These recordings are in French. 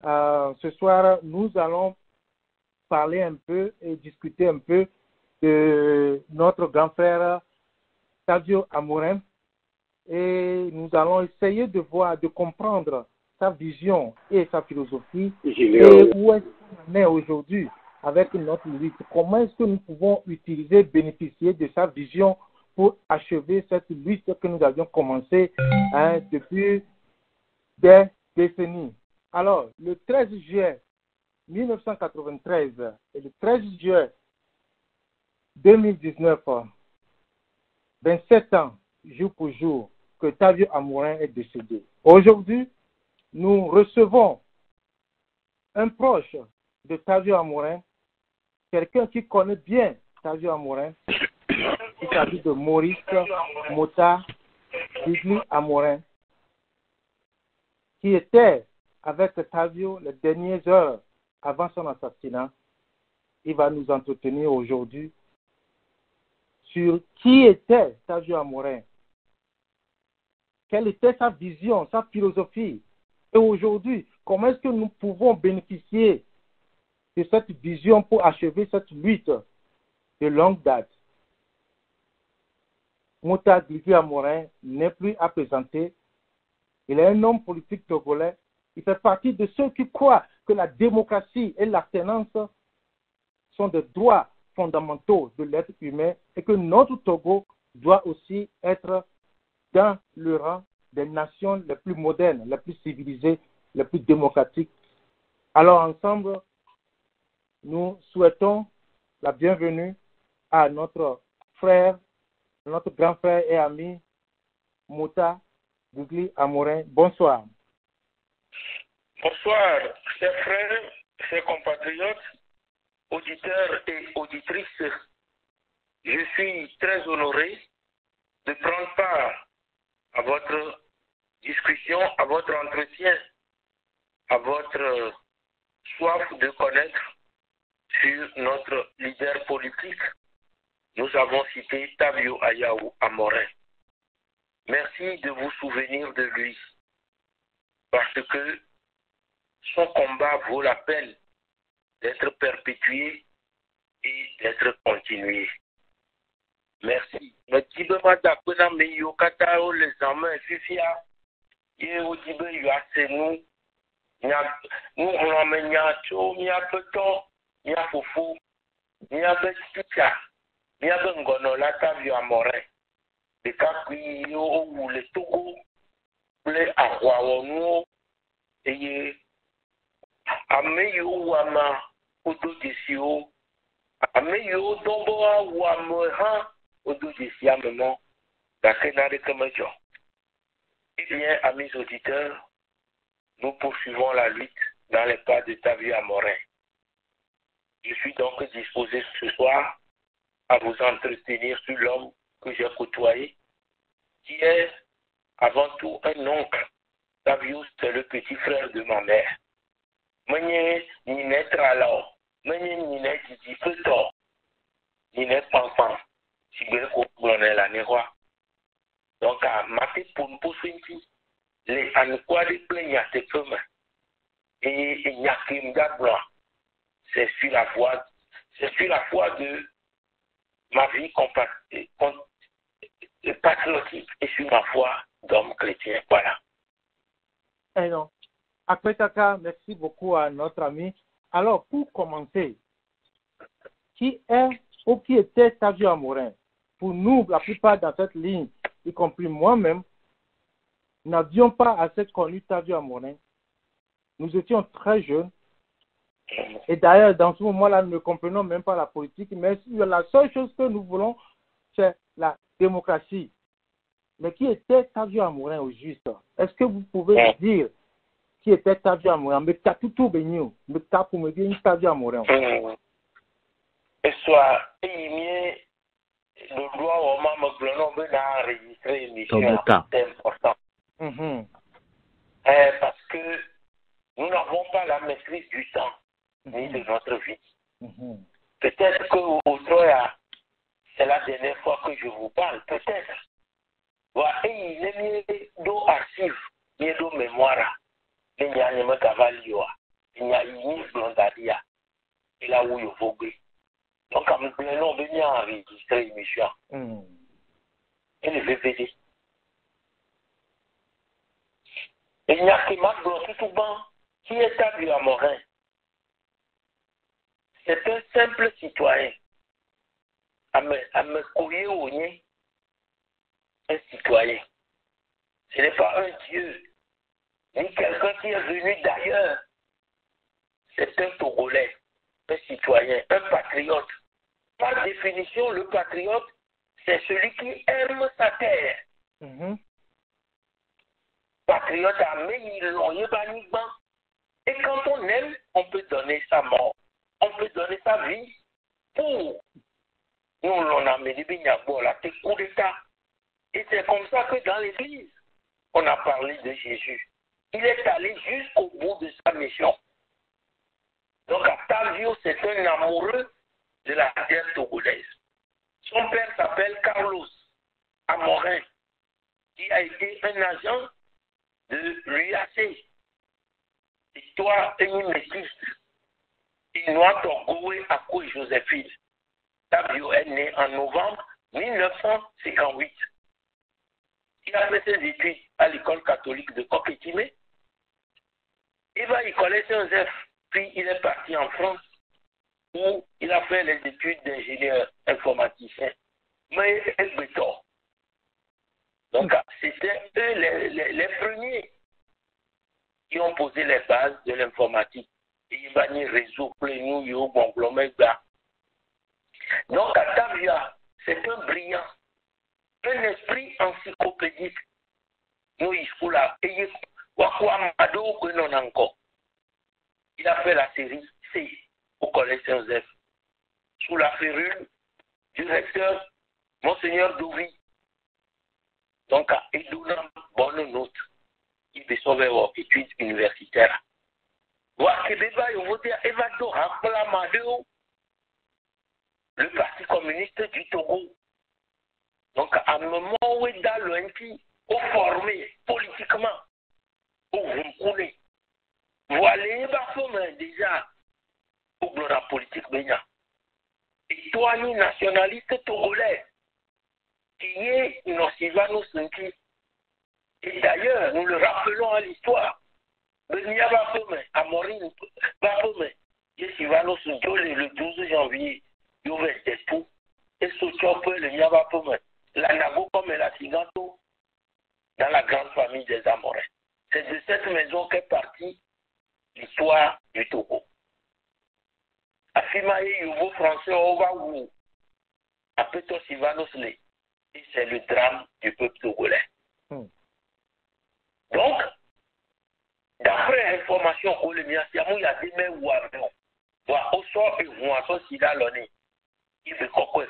Ce soir, nous allons parler un peu et discuter un peu de notre grand frère Tavio Amorim. Et nous allons essayer de voir, de comprendre sa vision et sa philosophie et où est-ce qu'on est aujourd'hui avec notre lutte. Comment est-ce que nous pouvons utiliser, bénéficier de sa vision pour achever cette lutte que nous avions commencé depuis des décennies. Alors, le 13 juillet 1993 et le 13 juillet 2019, 27 ans, jour pour jour, que Tavio Amorim est décédé. Aujourd'hui, nous recevons un proche de Tavio Amorim, quelqu'un qui connaît bien Tavio Amorim. Il s'agit de Maurice Mota Gigli Amorim, qui était avec Tavio les dernières heures avant son assassinat. Il va nous entretenir aujourd'hui sur qui était Tavio Amorim, quelle était sa vision, sa philosophie. Et aujourd'hui, comment est-ce que nous pouvons bénéficier de cette vision pour achever cette lutte de longue date. Mota Gigli Amorim n'est plus à présenter. Il est un homme politique togolais. Il fait partie de ceux qui croient que la démocratie et l'alternance sont des droits fondamentaux de l'être humain et que notre Togo doit aussi être dans le rang des nations les plus modernes, les plus civilisées, les plus démocratiques. Alors ensemble, nous souhaitons la bienvenue à notre frère, notre grand frère et ami, Mota Gigli Amorim. Bonsoir. Bonsoir, chers frères, chers compatriotes, auditeurs et auditrices. Je suis très honoré de prendre part à votre discussion, à votre entretien, à votre soif de connaître sur notre leader politique. Nous avons cité Tavio Ayaou Amorim. Merci de vous souvenir de lui, parce que son combat vaut la peine d'être perpétué et d'être continué. Merci. Mais Tibema Dakuna Meyo Katao les amants Fifia, Yeo Tibe Yuasenu, nous on emmène Cho, Nia Peton, Nia Foufou, Nia Bestika, Nia Bengono, la Tavio Amorim, les Kakui, ou les Togo, les Ahuaonou, et Ameyo Wama, Odo Desio, Ameyo Domboa Wamoha, Odo Desia Maman, la Kenare Kamajon. Eh bien, amis auditeurs, nous poursuivons la lutte dans les pas de Tavio Amorim. Je suis donc disposé ce soir à vous entretenir sur l'homme que j'ai côtoyé, qui est avant tout un oncle. Tavio, c'est le petit frère de ma mère. Menye ni naître alors, menye ni naître dit peut-être, ni naître enfant, si bien qu'on est la néroie. Donc, à mater pour nous poursuivre, les anneaux de plein à tes femmes, et il n'y a qu'une date blanc. C'est sur la foi de ma vie patriotique et sur ma foi d'homme chrétien. Voilà. Et non. Après Kaka, merci beaucoup à notre ami. Alors, pour commencer, qui est ou qui était Tavio Amorim? Pour nous, la plupart dans cette ligne, y compris moi-même, n'avions pas assez connu Tavio Amorim. Nous étions très jeunes. Et d'ailleurs, dans ce moment-là, nous ne comprenons même pas la politique. Mais la seule chose que nous voulons, c'est la démocratie. Mais qui était Tavio Amorim au juste? Est-ce que vous pouvez dire qui était Tavio Amorim? Mais tu as tout béni. Mais tu as pour me dire Tavio Amorim. Et soit, le droit au membre de a enregistré une mission, c'est important. Parce que nous n'avons pas la maîtrise du temps, ni de notre vie. Peut-être qu'aujourd'hui, c'est la dernière fois que je vous parle, peut-être. Et il est mieux d'eau archive, mieux d'eau mémoire, les Nyanyama Cavalio. il y a une blondaria. Il a où il faut que. Donc, à me plaire, on veut bien enregistrer l'émission. Et le VVD. Et il n'y a que Marc tout bon qui est établi à Morin. C'est un simple citoyen. À me courir au nez, un citoyen. Ce n'est pas un Dieu, ni quelqu'un qui est venu d'ailleurs. C'est un Togolais, un citoyen, un patriote. Par définition, le patriote, c'est celui qui aime sa terre. Patriote et quand on aime, on peut donner sa mort. On peut donner sa vie pour. Nous, on a mis des bignabois, là, des coups d'État. Et c'est comme ça que dans l'Église, on a parlé de Jésus. Il est allé jusqu'au bout de sa mission. Donc, Octavio, c'est un amoureux de la terre togolaise. Son père s'appelle Carlos Amorin, qui a été un agent de l'UAC. Histoire une métisse. Il noie Torgoé à Koué Joséphine. Octavio est né en novembre 1958. Il a fait ses études à l'école catholique de Coquetimé. Il va à l'école Saint-Joseph, puis il est parti en France où il a fait les études d'ingénieur informaticien. Mais il est tort. Donc, c'était eux les premiers qui ont posé les bases de l'informatique. Et il va y réseau plein yo bonglomega. Donc, Octavia, c'est un brillant, un esprit encyclopédique. Nous, il faut là, et il a fait la série C au Collège Saint-Joseph, sous la férule du recteur Monseigneur Douvi. Donc, il donne une bonne note. Il peut sauver vos études universitaires. Le Parti communiste du Togo. Donc, à un moment où il a l'ONP, au formé politiquement, où vous me connaissez, voilà, déjà, pour la politique, et toi, ni nationaliste togolais, qui est Nocivano Senki. Et d'ailleurs, nous le rappelons à l'histoire. Benia Bafome, Amorine Bafome, Yesivano Senki, le 12 janvier, il y avait des tout. Et Sochope, le Niabafome, la Nago comme la Siganto, dans la grande famille des Amorins. C'est de cette maison qu'est partie l'histoire du Togo. Afimaye Yogo français Ovaou, Apeto Sivanos Le. Et c'est le drame du peuple togolais. Donc, d'après l'information qu'on le mien, il y a des mains ou avions. Au sort et vous en sont si là l'année. Il fait quoi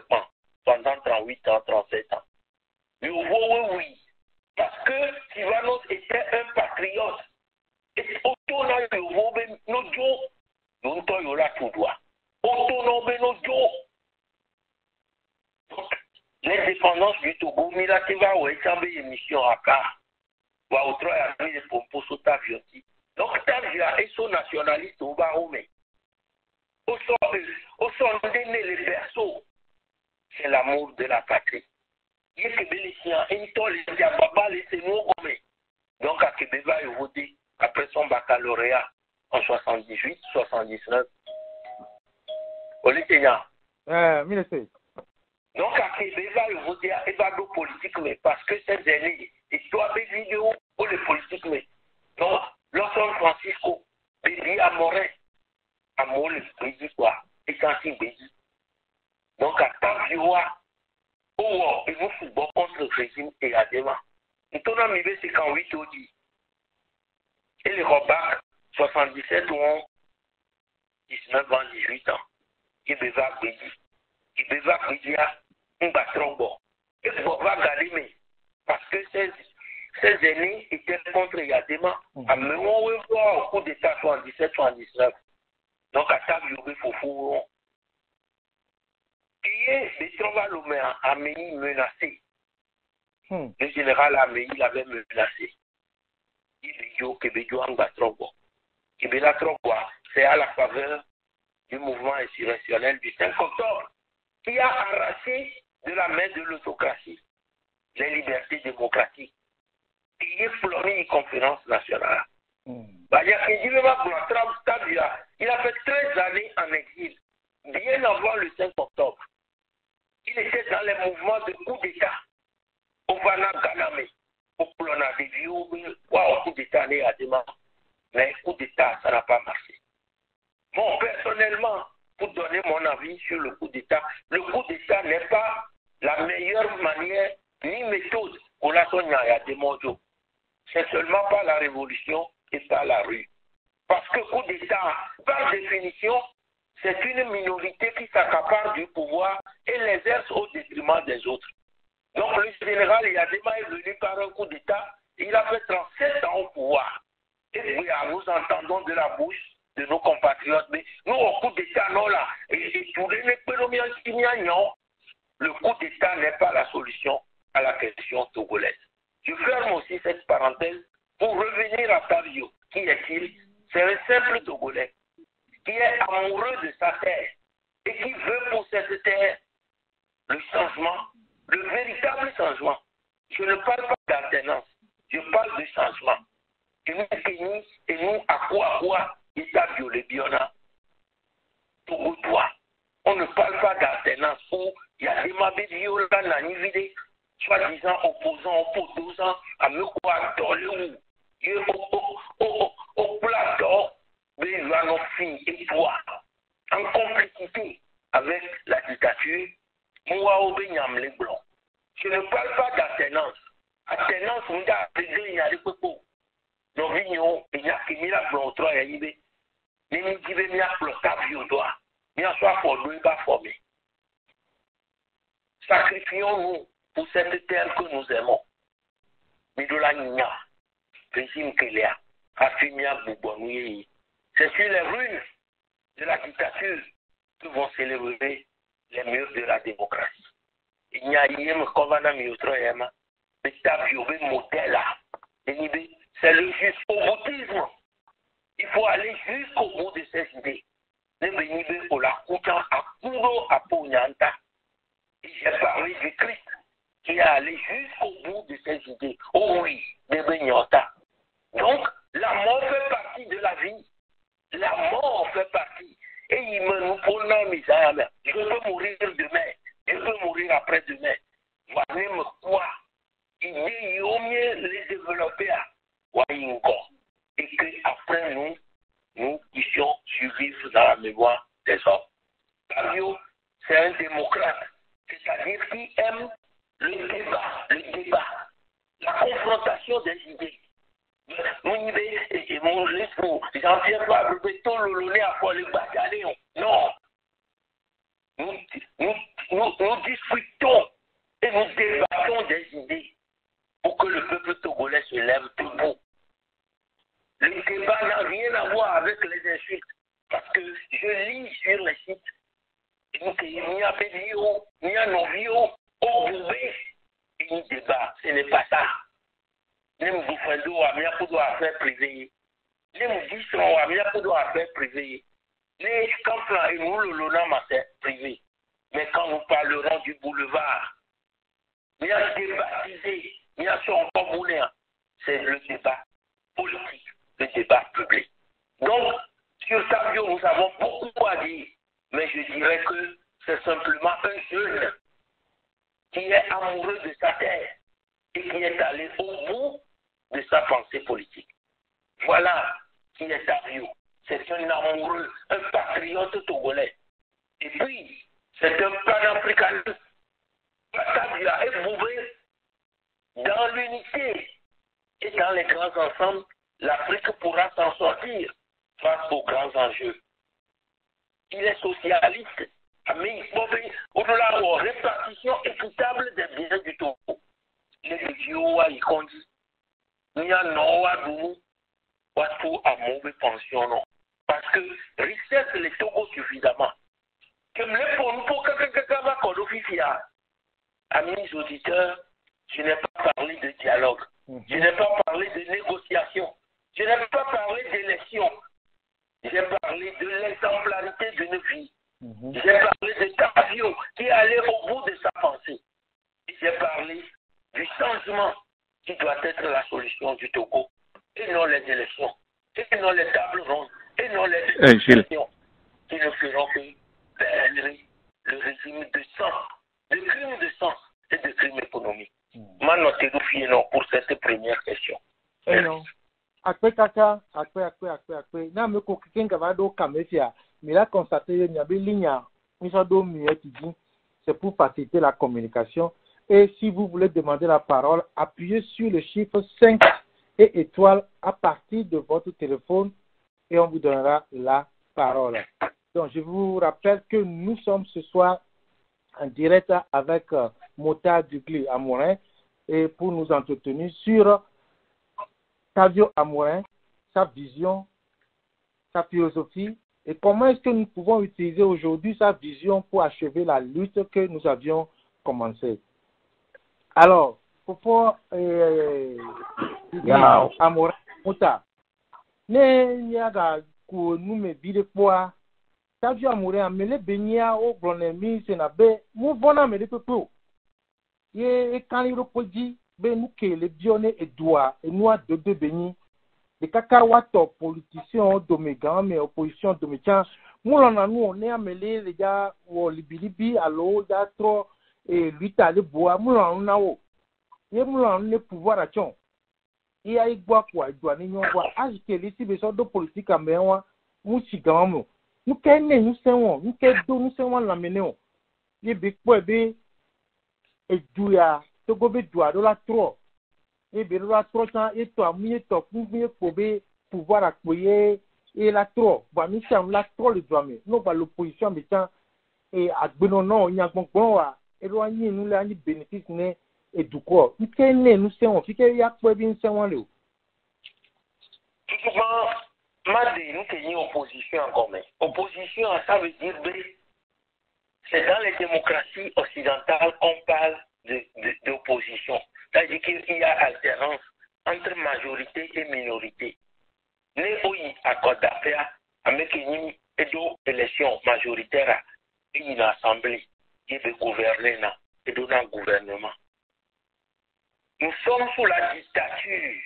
pendant 38 ans, 37 ans. Mais oui. Parce que Sivanos était un patriote. Et autour de nos jours, nous sommes là tout droit. Autour de nos jours. L'indépendance du Togo, Milativa ou Échambe émission à part. Ou autre a mis les pompos sur Tavioti. Donc Tavia est son nationaliste au Baromé. Au son donné les berceaux, c'est l'amour de la patrie. Il y a que Bélicien, une tolle, il y a Baba, laissez-nous gommer. Donc à Québec, il voté après son baccalauréat en 78, 79. Olitenia. Donc, à Québec, il faut dire, il va de politique, mais parce que ces années, histoire des vidéos pour les politiques, mais. Donc, l'ensemble Francisco, Bédi à Morin, à Morin, Bédi quoi, et Santi Bédi. Donc, à Tavioa, il vous football contre le régime et à Dema. Et ton ami, c'est quand 8 au 10. Et les Robac, 77 ou 19 ans, 18 ans. Il beva Bédi. Il beva Bédi à un batrongo. Et vous va garder, mais parce que ces aînés étaient contre Yadema. À moment où il voit au coup d'État 77, 79. Donc, à table, il faut fou. Qui est le Trongalomé à Méni menacé. Le général Améi l'avait menacé. Il dit que Bédio en batrongo. Il dit la trongo. c'est à la faveur du mouvement insurrectionnel du 5 octobre qui a arraché de la main de l'autocratie les libertés démocratiques. Il est fourni une conférence nationale. Il a fait 13 années en exil, bien avant le 5 octobre. Il était dans les mouvements de coup d'État. Au Vana Ganame, au Plona de Vieux, au coup d'État, mais coup d'État, ça n'a pas marché. Bon, personnellement, pour donner mon avis sur le coup d'État, le coup d'État n'est pas la meilleure manière ni méthode pour la soigner des mondiaux. C'est seulement par la révolution et par la rue. Parce que coup d'État, par définition, c'est une minorité qui s'accapare du pouvoir et l'exerce au détriment des autres. Donc le général Yadema est venu par un coup d'État, il a fait 37 ans au pouvoir. Et puis, nous entendons de la bouche de nos compatriotes, mais nous, au coup d'État, non là, le coup d'État n'est pas la solution à la question togolaise. Je ferme aussi cette parenthèse pour revenir à Tavio. Qui est-il? C'est un simple Togolais qui est amoureux de sa terre et qui veut pour cette terre le changement, le véritable changement. Je ne parle pas d'alternance, je parle de changement. Et nous, à quoi, État violé, Biona, Togotois. On ne parle pas d'alternance où il y a des mabédios là, nanivide, soi-disant opposants, opposants, à me quoi, dans le au plateau, mais nous allons finir et toi, en complicité avec la dictature, moi, au Benyam les Blancs. Je ne parle pas d'alternance. Alternance, on a appris, il y a des coupons. Nos vignons, il y a qui mis la blanc, trois, il y a des mais qui veut bien plotter vieux doigt. Bien soit formé, pas formé. Sacrifions-nous pour cette terre que nous aimons. Midola Nya, régime Kélia, Afimia Boubonouye. C'est sur les ruines de la dictature que vont célébrer les murs de la démocratie. Il n'y a rien de convenant mieux-troyema. Mais ta violé modèle là. C'est le jusqu'au boutisme. Il faut aller jusqu'au bout de ces idées. Ne venez pour la coutant à Kuro à Ponyanta. J'ai parlé du Christ qui est allé jusqu'au bout de ses idées. Oh oui, de Benyota. Donc, la mort fait partie de la vie. La mort fait partie. Et il me nous prend la misère. Je peux mourir demain. Je peux mourir après-demain. Voilà quoi. Il est au mieux les développer à Wayingo. Et qu'après nous puissions survivre dans la mémoire des hommes. Fabio, c'est un démocrate. C'est-à-dire qui aime le débat, la confrontation des idées. Mon discours, Jean-Pierre Fabre, tout le nez à quoi le bataillon. Non. Nous discutons et nous débattons des idées pour que le peuple togolais se lève debout. Le débat n'a rien à voir avec les insultes. Parce que je lis sur les sites, il n'y a pas de bio, il y a non bio, au boubé, il y a débat. Ce n'est pas ça. Les mouvements à bien pour affaires privées. Les mouvements à bien pour affaires privées. Les camps et nous le lonnons à affaires privées. Mais quand nous parlerons du boulevard, il y a débaptisé, il y a son communard. C'est le débat politique, le débat public. Donc, sur Tavio, nous avons beaucoup à dire, mais je dirais que c'est simplement un jeune qui est amoureux de sa terre et qui est allé au bout de sa pensée politique. Voilà qui est Tavio. C'est un amoureux, un patriote togolais. Et puis, c'est un panafricaniste. Tavio est éprouvé dans l'unité et dans les grands ensembles, l'Afrique pourra s'en sortir face aux grands enjeux. Il est socialiste, mais au-delà de la répartition équitable des biens du Togo. Les Dios à Ikondi, il y a non à nous, ou à tout à mauvais pension, non. Parce que richesse les Togo suffisamment. Comme les pour nous, pour que amis auditeurs, je n'ai pas parlé de dialogue, je n'ai pas parlé de négociation, je n'ai pas parlé d'élection. J'ai parlé parlé de l'exemplarité d'une vie. J'ai parlé de Tavio qui allait au bout de sa pensée. J'ai parlé du changement qui doit être la solution du Togo, et non les élections, et non les tables rondes, et non les élections qui ne feront que perdre le régime de sang, de crimes de sang et de crimes économiques. Maintenant, pour cette première question. Non. Après kaka, après. Na me ko kiken kavado kamesia. Mais là constaté il y a des lignes, c'est pour faciliter la communication. Et si vous voulez demander la parole, appuyez sur le chiffre 5 et étoile à partir de votre téléphone et on vous donnera la parole. Donc, je vous rappelle que nous sommes ce soir en direct avec Mota Dugli Amorin et pour nous entretenir sur Tavio Amorin, sa vision, sa philosophie et comment est-ce que nous pouvons utiliser aujourd'hui sa vision pour achever la lutte que nous avions commencée. Alors, pour Amorin Mota, ne yaga ko nous me bide quoi Tavio Amorin amele benia o blonemi senabe mu vona me de pepo ye kaniro poji be nu ke le bione edua enua de beni de kaka wato politicien domégan mais opposition domégan mulana nu ne amele le ja wo libilibi alo ja tro et luita le boa mulana na wo ye mulana ne pouvoir action e ai gwa kwa edua ni nyogwa ajike si be so do politique amewa mu sigamo nu ke ne nu senwon nu ke do nu senwon la meneo ye be po be eduya to go be dua do la tro e be do la tro tan e to amu e to fun bi ko be pouvoir apoyer et la tro ba mi sam la tro le doit me no ba l'opposition be tan e agbeno no nya gbongbon wa e do anyi nu le anyi bénéfice ne eduko nu ke ne nu senwon fi ke ya po bi senwon le o Madi, nous tenons opposition encore, mais opposition, ça veut dire c'est dans les démocraties occidentales qu'on parle d'opposition. C'est-à-dire qu'il y a alternance entre majorité et minorité. Né oui, accord d'affaires, avec une élection majoritaire et une assemblée qui veut gouverner et donner un gouvernement. Nous sommes sous la dictature.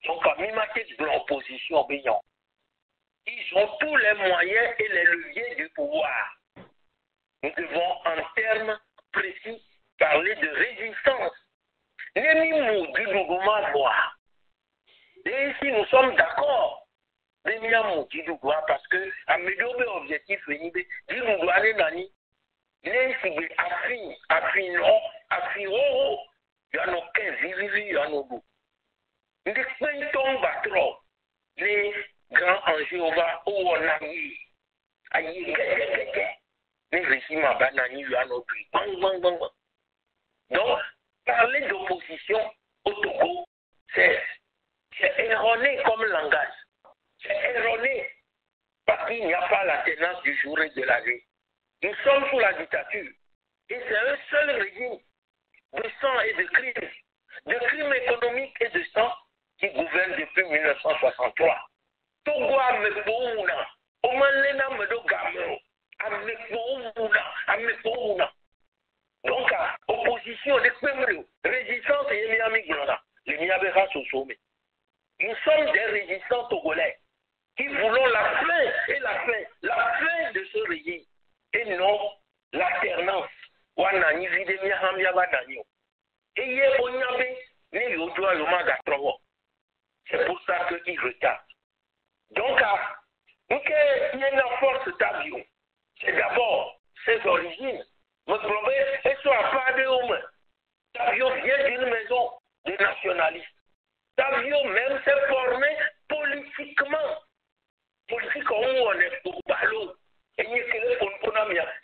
Donc, à mi-marqué de l'opposition, ils ont tous les moyens et les leviers du pouvoir. Nous devons, en termes précis, parler de résistance. Et si nous sommes d'accord, parce que, à mes deux objectifs, les grands enjeux où on a mis donc, parler d'opposition au Togo, c'est erroné comme langage. C'est erroné parce qu'il n'y a pas la tenance du jour et de la nuit. Nous sommes sous la dictature et c'est un seul régime de sang et de crimes économiques et de sang qui gouverne depuis 1963. Togo a me pouna, omanlena me do gamero, a me pouna. Donc, opposition, résistance et les miabera au sommet. Nous sommes des résistants togolais qui voulons la fin de ce régime et non l'alternance. C'est pour ça qu'il retarde. Donc, il y a une force d'avion. C'est d'abord ses origines. Votre problème est sur la part de l'homme. Tavio vient d'une maison de nationalistes. Tavio même s'est formé politiquement. Politiquement, on est au ballon. Et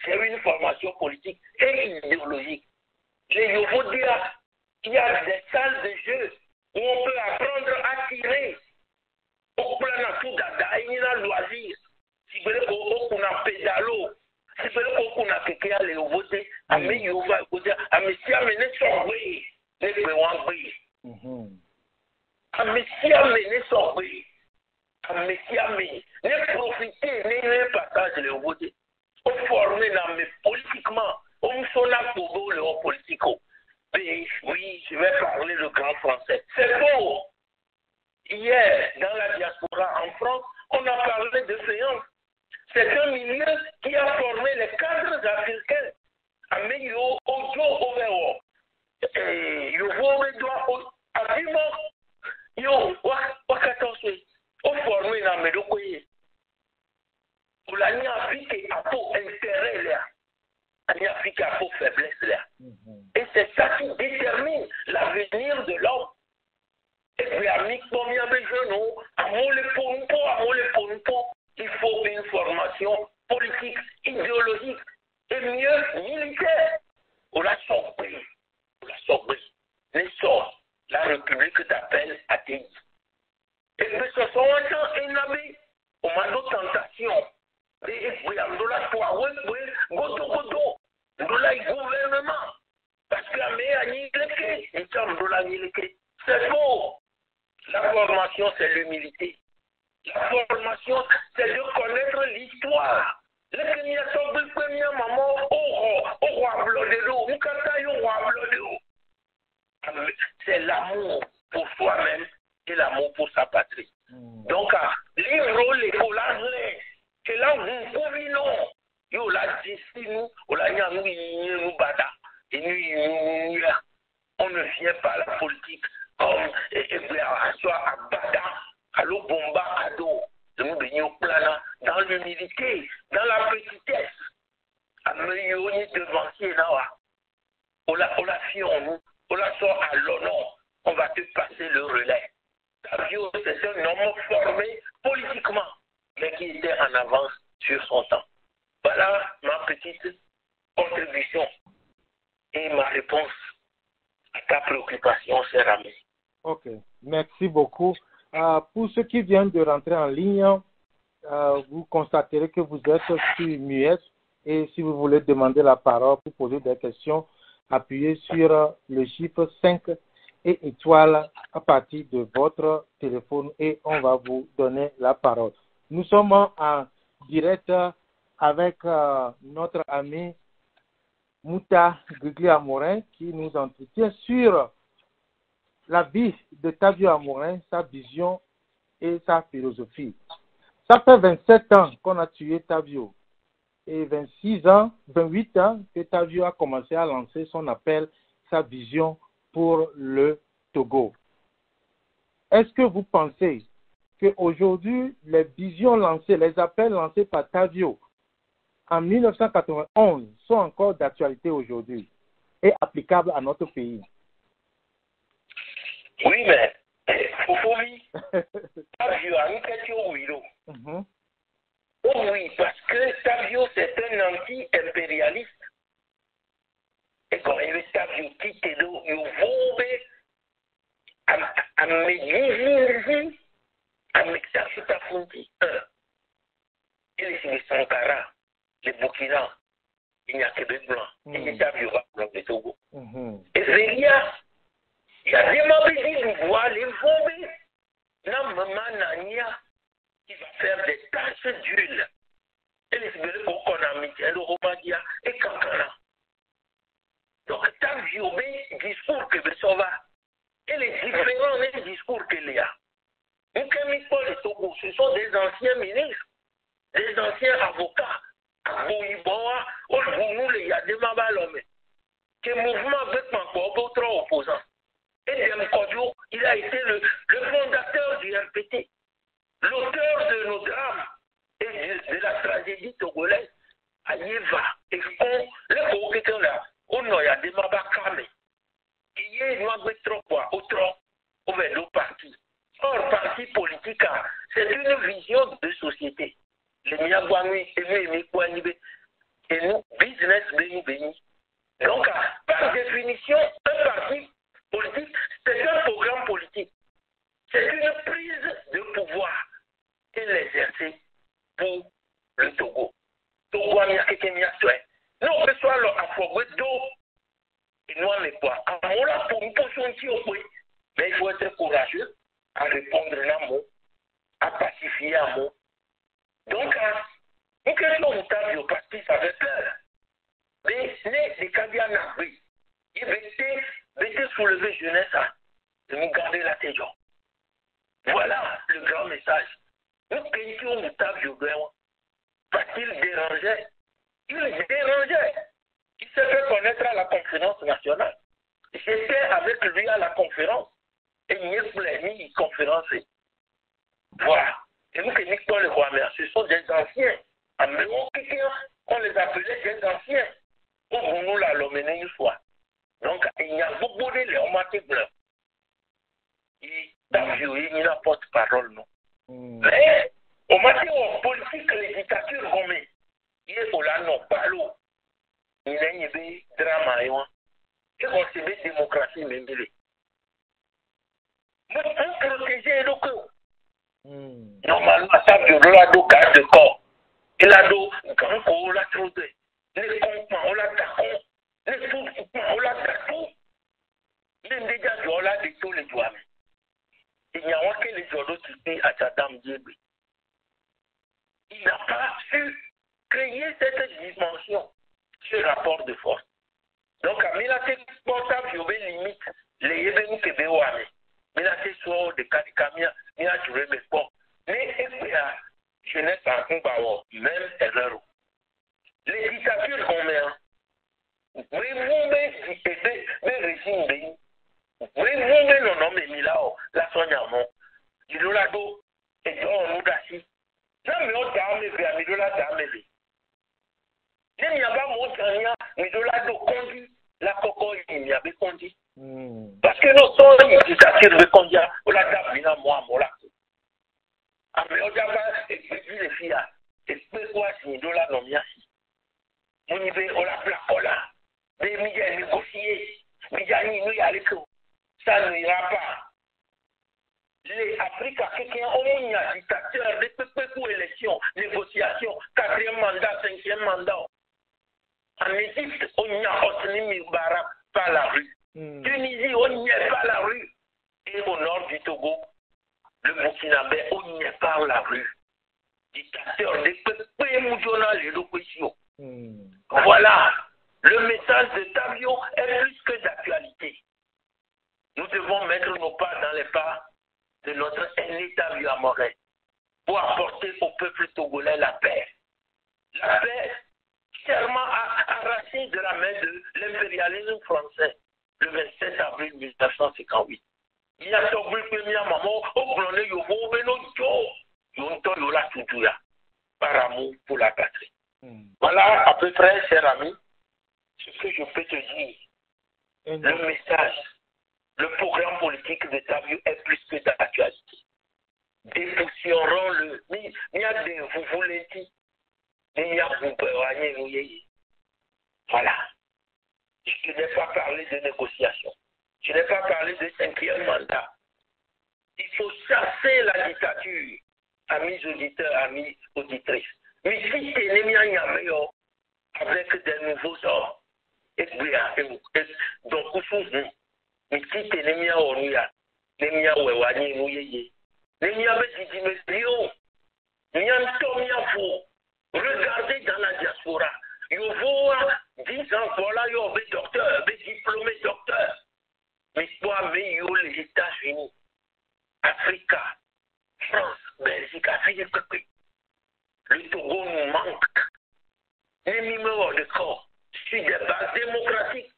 c'est une formation politique et idéologique. Je vous dire, il y a des salles de jeu où on peut apprendre à tirer. Au plan de tout dada, il y a un loisir. Si vous voulez qu'on a pédalo, si vous voulez qu'on a quelqu'un à aller voter, à me yova, à me si amener son way, ne peut pas way. À me si amener son way, à me si amener, ne profiter le voter. On forme mais politiquement, on s'en pour le politico. Mais oui, je vais parler le grand français. C'est faux. Hier, dans la diaspora en France, on a parlé de séance. C'est un milieu qui a formé les cadres africains. Amélioré au jour ouvert. Et je vous dois absolument. Yo, wakatoswe. On formé dans mes dokoye. Pour la nuit Afrique à pour intérêt là. La nuit Afrique à pour faiblesse là. Et c'est ça qui détermine l'avenir de l'homme. Et puis, ami, combien de jeunes, il faut une formation politique, idéologique et mieux militaire. On l'a sorti. La République t'appelle athéiste. Et puis, ce sont un temps énabé. On m'a d'autres tentations. Et puis, on a godo. On a le gouvernement. Parce que la meilleure c'est faux. La formation, c'est l'humilité. La formation, c'est de connaître l'histoire. C'est l'amour pour soi-même et l'amour pour sa patrie. Donc, livre les collages, c'est là où nous pouvons. Yo la dessine, on ne vient pas à la politique comme soit à Bada, à l'Obomba, à dos. Dans l'humilité, dans la petitesse. À meilleur devancier, on la fie en nous, on la sort à l'honneur, on va te passer le relais. Tavio, c'est un homme formé politiquement, mais qui était en avance sur son temps. Voilà ma petite contribution et ma réponse à ta préoccupation, cher ami. Ok, merci beaucoup. Pour ceux qui viennent de rentrer en ligne, vous constaterez que vous êtes sur muette et si vous voulez demander la parole pour poser des questions, appuyez sur le chiffre 5 et étoile à partir de votre téléphone et on va vous donner la parole. Nous sommes en direct avec notre ami Mouta Gugli-Amorin qui nous entretient sur la vie de Tavio Amorin, sa vision et sa philosophie. Ça fait 27 ans qu'on a tué Tavio et 28 ans que Tavio a commencé à lancer son appel, sa vision pour le Togo. Est-ce que vous pensez qu'aujourd'hui, les visions lancées, les appels lancés par Tavio en 1991 sont encore d'actualité aujourd'hui et applicables à notre pays? Oui, mais Fofovi, Tavio a une question oui. Oh oui, parce que Tavio c'est un anti-impérialiste. Et quand il est Tavio qui te do, il vobe à me à m'exercer fonti. Il est sur Sankara, le Burkina, il n'y a que des blancs. Il y a Tavio blanc de Togo. Et Zélia, il y a des mabédis du bois, les vobe, non, maman Nania, qui va faire des taches d'huile. Et les Sibélés qu'on a mis, et le Romadia, et Kankana. Donc, Tavio, discours que ça va. Et les différents discours qu'il y a. Ce sont des anciens ministres, des anciens avocats. Boïboa, il y a des mabalomés. Que le mouvement avec encore trop opposant. Et Dem Kodjo, il a été le fondateur du RPT, l'auteur de nos drames et de la tragédie togolaise à Yéva. Et le Kokétan là, on y a des mabakame. Il y a une trop quoi, autre, au vélo parti. Or, parti politique, c'est une vision de société. Les Miagwami, et nous, business béni. Donc, par définition, un parti politique, c'est un programme politique. C'est une prise de pouvoir et l'exercer pour le Togo. Togo, il y a quelqu'un qui a fait. Non, on peut soit le affaire d'eau. Et nous, on est quoi? On l'a pour une potion qui au point. Mais il faut être courageux à répondre à un mot, à pacifier un mot. Donc, une question Otavio parce qu'il avait peur. Mais les Kabia n'a pris. Il était soulevé jeunesse de nous garder la tête. Voilà le grand message. Nous questions Otavio parce qu'il dérangeait. Il dérangeait. Il s'est fait connaître à la conférence nationale. J'étais avec lui à la conférence. Et il voulait ni conférencer. Voilà. Et nous, que les rois mères, ce sont des anciens. En même temps, on les appelait des anciens. Pour nous, la l'emmener une fois. Donc, il y a beaucoup de les hommes blancs. Il n'a pas de parole, non. Mais, au matière politique, les dictatures, comme il est pour là, non, pas l'eau. Il y a un drama, et on se met démocratie, même. Nous, on protéger le corps. Normalement, ça veut dire la do garde corps. Et la do, quand on l'a trouvé, les comptes, on l'a d'accord, les sous, on l'a d'accord. Même déjà, on l'a dit tous les doigts. Il n'y a pas que les journaux qui disent à sa dame Dieu. Il n'a pas su créer cette dimension, ce rapport de force. Donc, à Milaté, portable, il y a une limite. Les Yébénou qui béouame. Milaté, soit de Kadikamiya, il a joué mes sports. Mais, je n'ai pas un même erreur. Les dictatures qu'on met, vous régime, vous non, non, mais Milao, la soignamment, il y a l'eau, et on nous d'assist. Non, mais on t'a amené, mais de la dame, il n'y a pas mon mais de la do conduit, la coco, il n'y a pas conduit. Parce que nous sommes les dictatures de conduit, on l'a tapé, moi, là. Ah, mais on a pas, et puis les filles, et puis quoi, si nous la nommons ici. On y va, on la plaque là. Mais il y a négocié, mais il y a nous y a les coups. Ça n'ira pas. Les Africains, quelqu'un, on y a dictateur, des peu élections, négociations, 4e mandat, 5e mandat. En Égypte, on y a Hosni Mubarak par la rue. Tunisie, on n'y est pas la rue. Et au nord du Togo, le Burkinabé, on n'y est pas la rue. Dictateur des peuples mouvional et l'opposition. Voilà. Le message de Tavio est plus que d'actualité. Nous devons mettre nos pas dans les pas de notre aîné Tavio Amorin pour apporter au peuple togolais la paix. La paix, chèrement arrachée de la main de l'impérialisme français le 27 avril 1958. Il y a Togol premier maman, au blonde yovo, beno jo, yonto yola tutuya, par amour pour la patrie. Voilà à peu près, cher ami, ce que je peux te dire. Le message, le programme politique de Tavio est plus que d'actualité. Dépoussiérons-le. Il y a des vous voulez dire. Il y a vous pouvez. Voilà. Je n'ai pas parlé de négociation. Je n'ai pas parlé de 5e mandat. Il faut chasser la dictature, amis auditeurs, amis auditrices. Mais si tu n'es pas avec des nouveaux ordres, et donc, mais si tu n'es pas regardez dans la diaspora. Il voit 10 ans, voilà, il y a des docteurs, des diplômés docteurs. Mais toi, les États-Unis, Afrique, France, Belgique, Afrique, le Togo nous manque. Les numéros de corps, sur des bases démocratiques,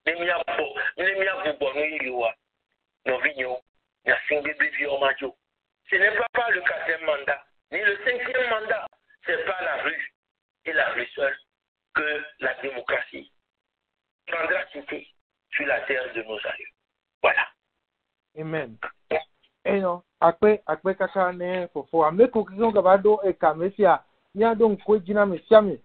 les miens ce n'est pas le 4e mandat, ni le 5e mandat. C'est pas la rue et la rue seule que la démocratie prendra cité sur la terre de nos aïeux. Voilà. Amen. Et non, après kaka ne fofo ame kokison gabado e kamesia nya donc ko dina mesiame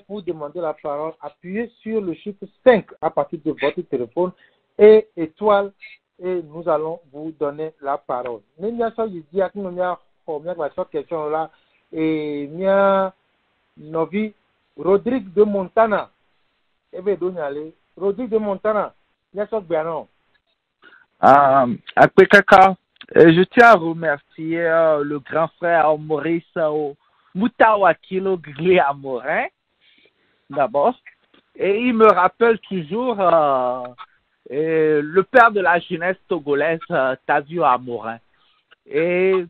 pour demander la parole, appuyez sur le chiffre 5 à partir de votre téléphone et étoile et nous allons vous donner la parole. Nenya so yidi akunomia homia ba so question là et mia novi Rodrigue de Montana ebe donyale Rodrigue de Montana nya so gberan. Après Kaka, je tiens à remercier le grand frère Maurice Moutawakilo Gli Amorin, d'abord. Et il me rappelle toujours le père de la jeunesse togolaise, Tavio Amorin. Et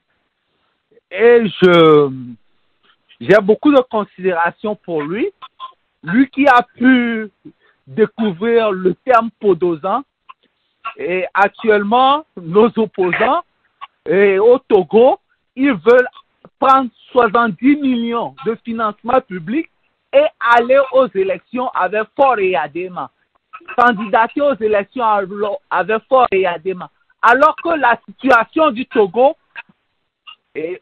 j'ai beaucoup de considération pour lui. Lui qui a pu découvrir le terme Podozan. Et actuellement, nos opposants au Togo, ils veulent prendre 70 millions de financement public et aller aux élections avec Faure Adema. Candidater aux élections avec Faure Adema. Alors que la situation du Togo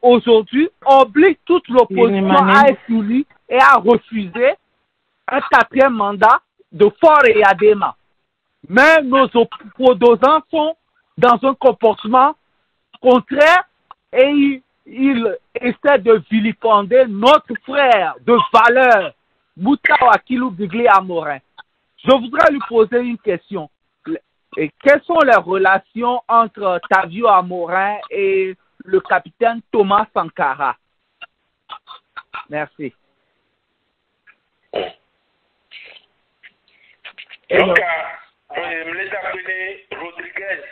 aujourd'hui oblige toute l'opposition à être unie et à refuser un 4e mandat de Faure Adema. Mais nos opposants sont dans un comportement contraire et ils essaient de vilipender notre frère de valeur, Moutawakilo Gli Amorin. Je voudrais lui poser une question. Et quelles sont les relations entre Tavio Amorin et le capitaine Thomas Sankara? Merci. Donc, je me laisse appeler Rodriguez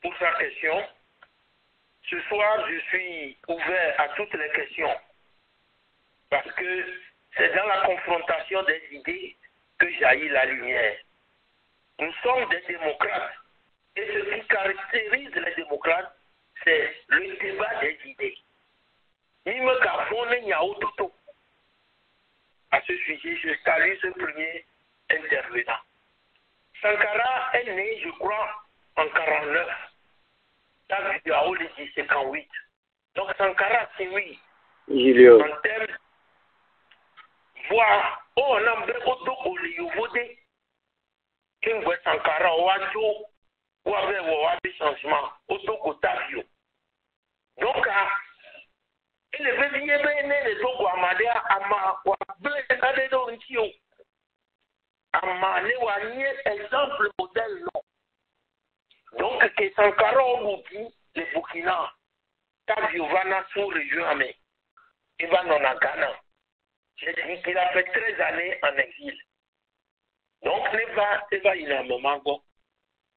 pour sa question. Ce soir, je suis ouvert à toutes les questions parce que c'est dans la confrontation des idées que jaillit la lumière. Nous sommes des démocrates et ce qui caractérise les démocrates, c'est le débat des idées. À ce sujet, je salue ce premier intervenant. Sankara est né, je crois, en 49. Taviao le dit 58. Donc Sankara, c'est oui. En termes, voir, on a un peu de Kingwe Sankara, Wajo, ou avec changement, au Tavio. Donc, il est venu les Togo Amadea, Ama, Blé, Dorintio. Ama, exemple modèle, non. Donc, que Sankara, on dit, le Burkina, Tavio Vana sous région Amé, il va non à Ghana. J'ai dit qu'il a fait 13 années en exil. Donc, il va énormément.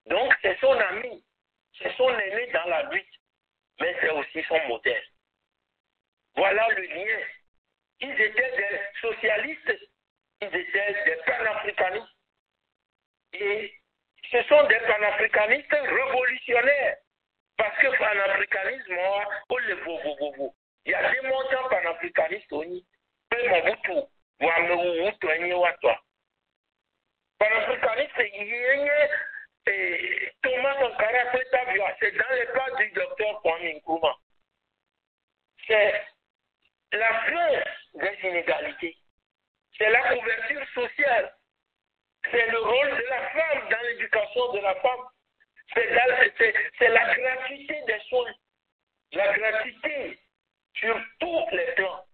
Donc, c'est son ami, c'est son aîné dans la lutte, mais c'est aussi son modèle. Voilà le lien. Ils étaient des socialistes, ils étaient des panafricanistes. Et ce sont des panafricanistes révolutionnaires. Parce que panafricanisme, on le voit. Il y a des montants panafricanistes, mais mon boutou, panafricaniste, Thomas Sankara, c'est dans les pas du docteur Kwame Nkrumah. C'est la fin des inégalités. C'est la couverture sociale. C'est le rôle de la femme dans l'éducation de la femme. C'est la gratuité des soins. La gratuité sur tous les plans.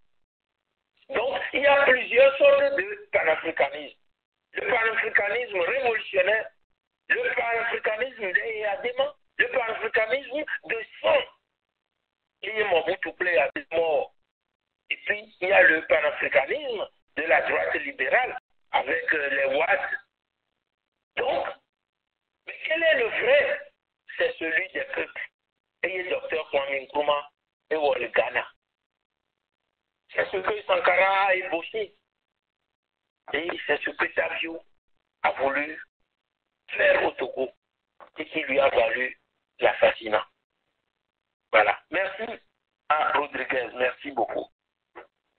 Donc, il y a plusieurs sortes de panafricanisme. Le panafricanisme révolutionnaire, le panafricanisme des Adéma, le panafricanisme de sang. Il y a Mobutu Plé à mort. Et puis, il y a le panafricanisme de la droite libérale avec les Ouad. Donc, mais quel est le vrai? C'est celui des peuples. Et le docteur Kwame Nkrumah et le Ghana. C'est ce que Sankara a ébauché. Et c'est ce que Tavio a voulu faire au Togo et qui lui a valu l'assassinat. Voilà. Merci à Rodriguez. Merci beaucoup.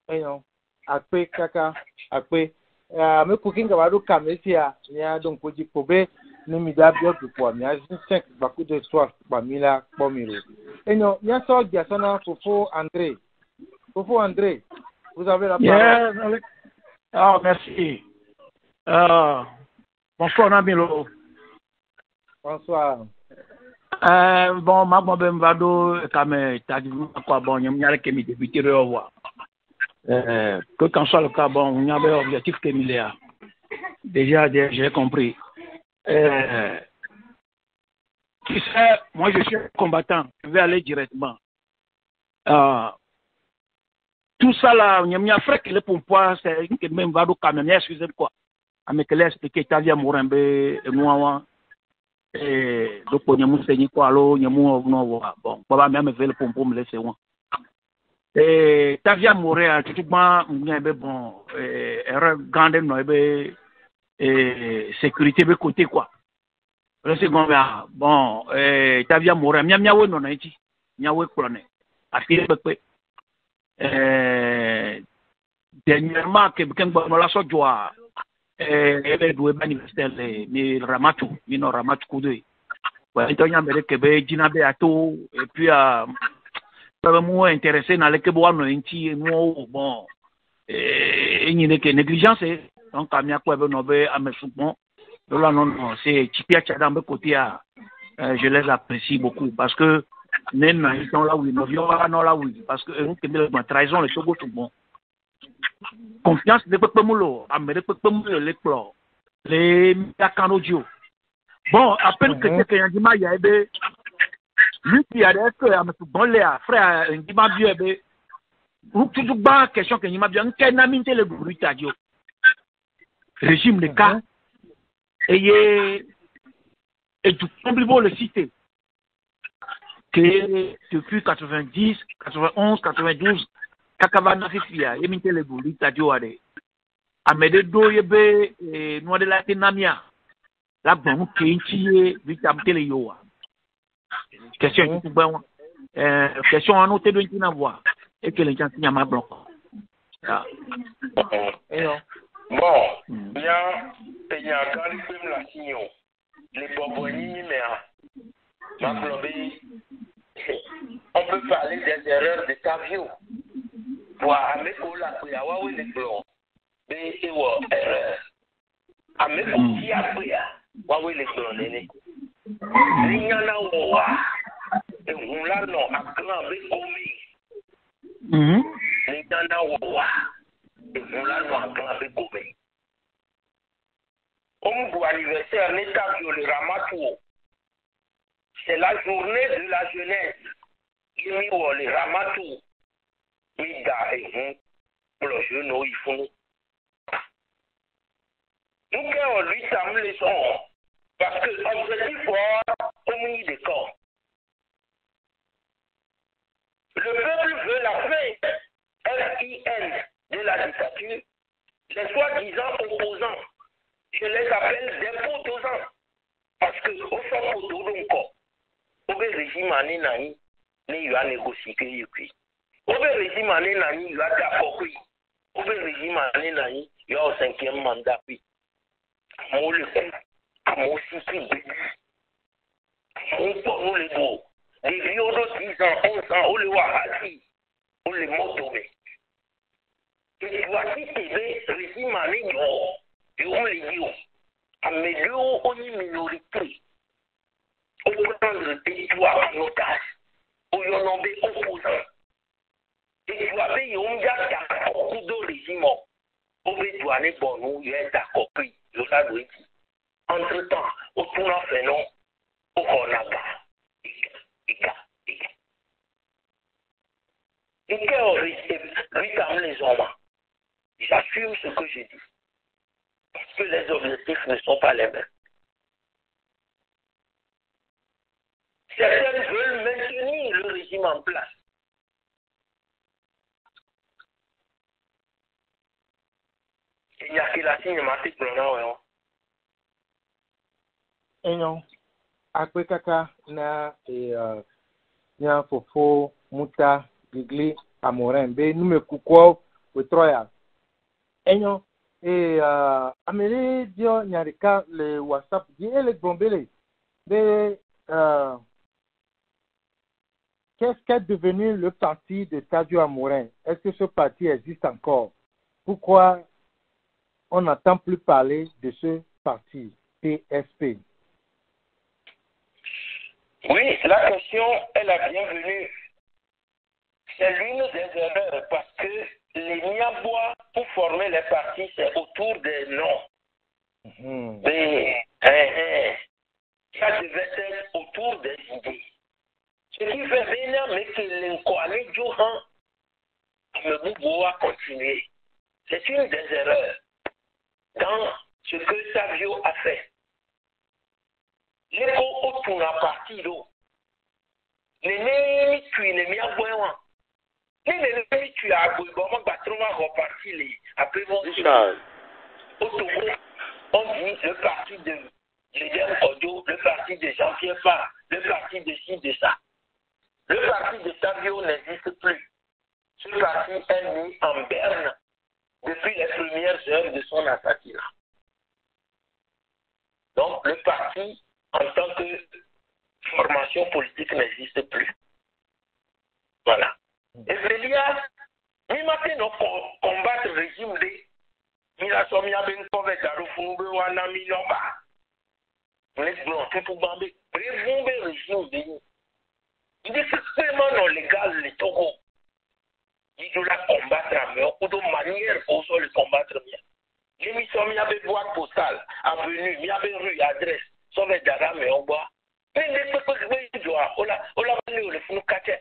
Non. Après, Kaka, après. Me cooking about Kamesia, Nia don't put you Kobe, Nimida Bioku, Nia, check Baku de Swap, Bamila, Bomiro. Et non, Nia saw Gasana Fofo André. Fofo André, vous avez la parole. Ah, merci. Bonsoir, Nabilo. Bonsoir. Bon, ma bonne vado, comme tu as dit, quoi, bon, il y a qui me débuté de revoir. Que quand soit le cas, bon, il y a un objectif qui est là. Déjà, j'ai compris. Tu sais, moi, je suis un combattant. Je vais aller directement. tout ça là, il y a frère qui le pompoir, c'est que même va do camion, excusez quoi. Avec les expliquer Tavia Mourembe et moi donc on y a mon seigneur quoi alors il y a mon bon papa même veut le pompoir me laisser moi. Et Tavia Mouré tout bon erreur grande no sécurité de côté quoi. Le second bon Tavia Mouré mia we no na ichi mia we kolone afire pe dernièrement que quelqu'un bon la so joie ele do ba université ni Ramatu ni no Ramatu kudo wa itonya mbere ke be jinabe ato et puis vraiment intéressé dans les keboano inti no bon il n'y a que négligence donc amia quoi be no be amesubon là non c'est tipia tchadambe côté je les apprécie beaucoup parce que même ils sont là où ils ne non là où parce que nous que trahison le togo tout bon confiance de peuple moulo amere peuple moulo les plans les audio bon appelle que c'est qu'il y a des lui qui a des bon les frère il m'a bien ou tout bas question que il m'a bien qu'un ami le bruitadio régime de cas et tout complètement le cité que depuis 90 91 92 kakavana fifia yeminte le bruitadio ade amede do yebe no de la tinamia la bon kinchi vitamte le yoa question tout bon question en noté de tina voir et que les gens n'y a ma bloc bon il y a quand même la signon les bonbonniers mais ma globé on peut parler des erreurs de Tavio pour amener pour la pour les blancs mais c'est erreur amener pour qui a pris wawe les blancs néné lignana wa et on l'a non à grand be komi lignana wa et on l'a non à grand be komi on anniversaire n'état le Ramatou. C'est la journée de la jeunesse. Il y a le Ramatou. Il y a le jeune, il faut. Nous avons lui ça les sons. Parce que l'objectif est au milieu des corps. Le peuple veut la fin, FIN, de la dictature, les soi-disant opposants. Je les appelle des opposants. Parce que au fond, au dos d'un corps, au régime année nani, il a négocié que puis. Au régime année nani, il a d'accord puis. Au régime année nani, il a au 5e mandat puis. Moi le coup, moi aussi qui on peut nous les beaux. Les vieux de 10 ans, 11 ans, on les wahati, on les motomé. Et voici que le régime année, et on les dit. Mais deux, on est minorité. On peut prendre des toits en otage. On y en a des opposants. Des toits, on y a d'accord de régime. On veut douaner bon, nous, il y a d'accord pris. Je l'ai dit. Entre-temps, on tourne en fait non. On a pas. Et quand lui, comme les hommes, j'assume ce que j'ai dit. Parce que les objectifs ne sont pas les mêmes. Certains veulent maintenir le régime en place. Il n'y a que la cinématique maintenant. Et non, après kaka na nya fofo muta gigli amoren be nous me kuko au troya. Et non. Et Amélie Dio Nyarika, le WhatsApp, dit le Gombele. Qu'est-ce qu'est devenu le parti de Tadio Amorin? Est-ce que ce parti existe encore? Pourquoi on n'entend plus parler de ce parti, PSP? Oui, la question est la bienvenue. C'est l'une des erreurs parce que les Niabois, pour former les partis, c'est autour des noms. Mais ça devait être autour des idées. Ce qui fait bien, mais que l'incoané Johan, Ameboubo a continué. C'est une des erreurs dans ce que Savio a fait. Les co tourna parti l'eau. Les némis tuent les miens boyants. Les némis tuent à Bouibon, Batroma reparti les après mon au Togo, on dit le parti de Gédéon Odo, le parti de Jean-Pierre Farr, le parti de ci, de ça. Le parti de Savio n'existe plus. Ce parti est mis en berne depuis les premières heures de son assassinat. Donc, le parti, en tant que formation politique, n'existe plus. Voilà. Et Vélia, il m'a fait combattre le régime de Milasomia Ben Kovet, Darufumbe, Wanami Nomba. Les blancs, tout Bambé, le régime de il est extrêmement non légal, le Togo. Il doit combattre à meurtre, ou de manière pour le combattre bien. L'émission, il y avait boîte postale, avenue, il y avait rue, adresse, sauvé d'Adam et on boit. Mais les peuples, on l'a venu, le fou caché.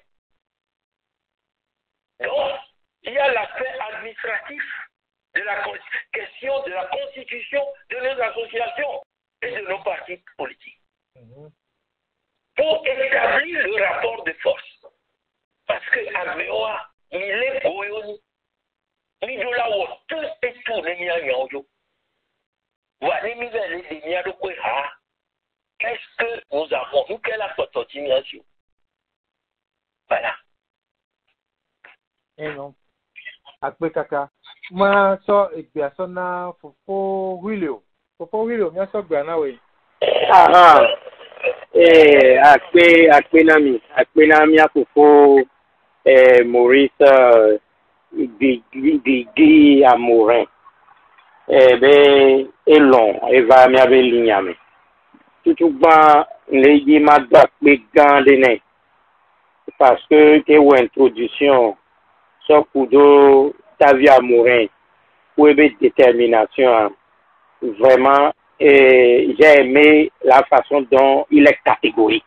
Donc, il y a l'aspect administratif de la question de la constitution de nos associations et de nos partis politiques. Pour établir le rapport de force. Parce que à Meoa, il est goyoni. Il doit avoir tout et tout les miens yoyo. Voilà, les miens de quoi. Qu'est-ce que nous avons? Nous, quelle est la continuation? Voilà. Eh non. Après kaka. Moi, ça, et bien, ça, na, faut William. Faut William, bien sûr, bien, oui. Akpe nami akufo Maurice Digi Amorin elon eva mi abe linyame tutugba leji ma gba pe gan dene parce que ou introduction so kudo Tavi Amorin ou ebe détermination vraiment. Et j'ai aimé la façon dont il est catégorique.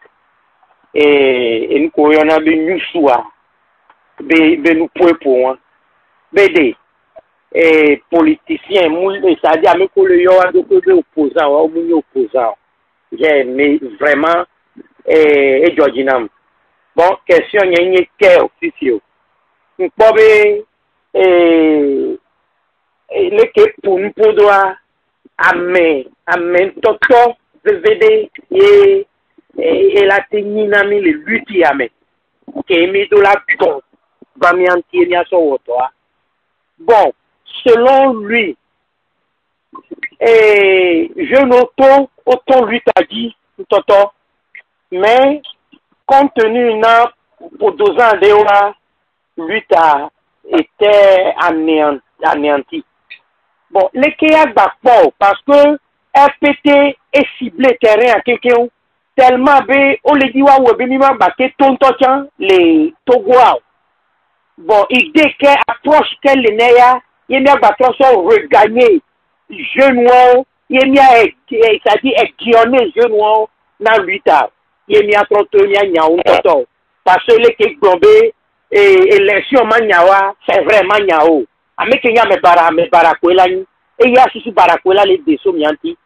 Et nous courons à nous choix, nous pouvons pour moi. BD, et politicien, c'est-à-dire que le yo a des opposants, ou opposants. J'ai aimé vraiment, et Georginam. Bon, question, il y a une question officielle. Nous pouvons, le que pour nous doit. Amen toto VVD et la teninami le lutti amen que mi do la bon va mi antier so woto bon selon lui je n'auto autant lui t'a dit toto mais compte tenu na pour 2 ans de lui t'a été anéanti. Bon, les Kéa Bakpo, parce que FPT est ciblé terrain à quelqu'un, tellement on les dit ou benima baké tontochan les Togoa. Bon, idée qu'elle approche qu'elle les néa, il y a battre regagner jeune il y a c'est-à-dire guillonner jeune dans 8 ans. Il y a trop de parce que les Kéa Gombe et élection manyawa, c'est vraiment nyao. Amekenya me barakwela ni e ya susu barakwela le deso mianti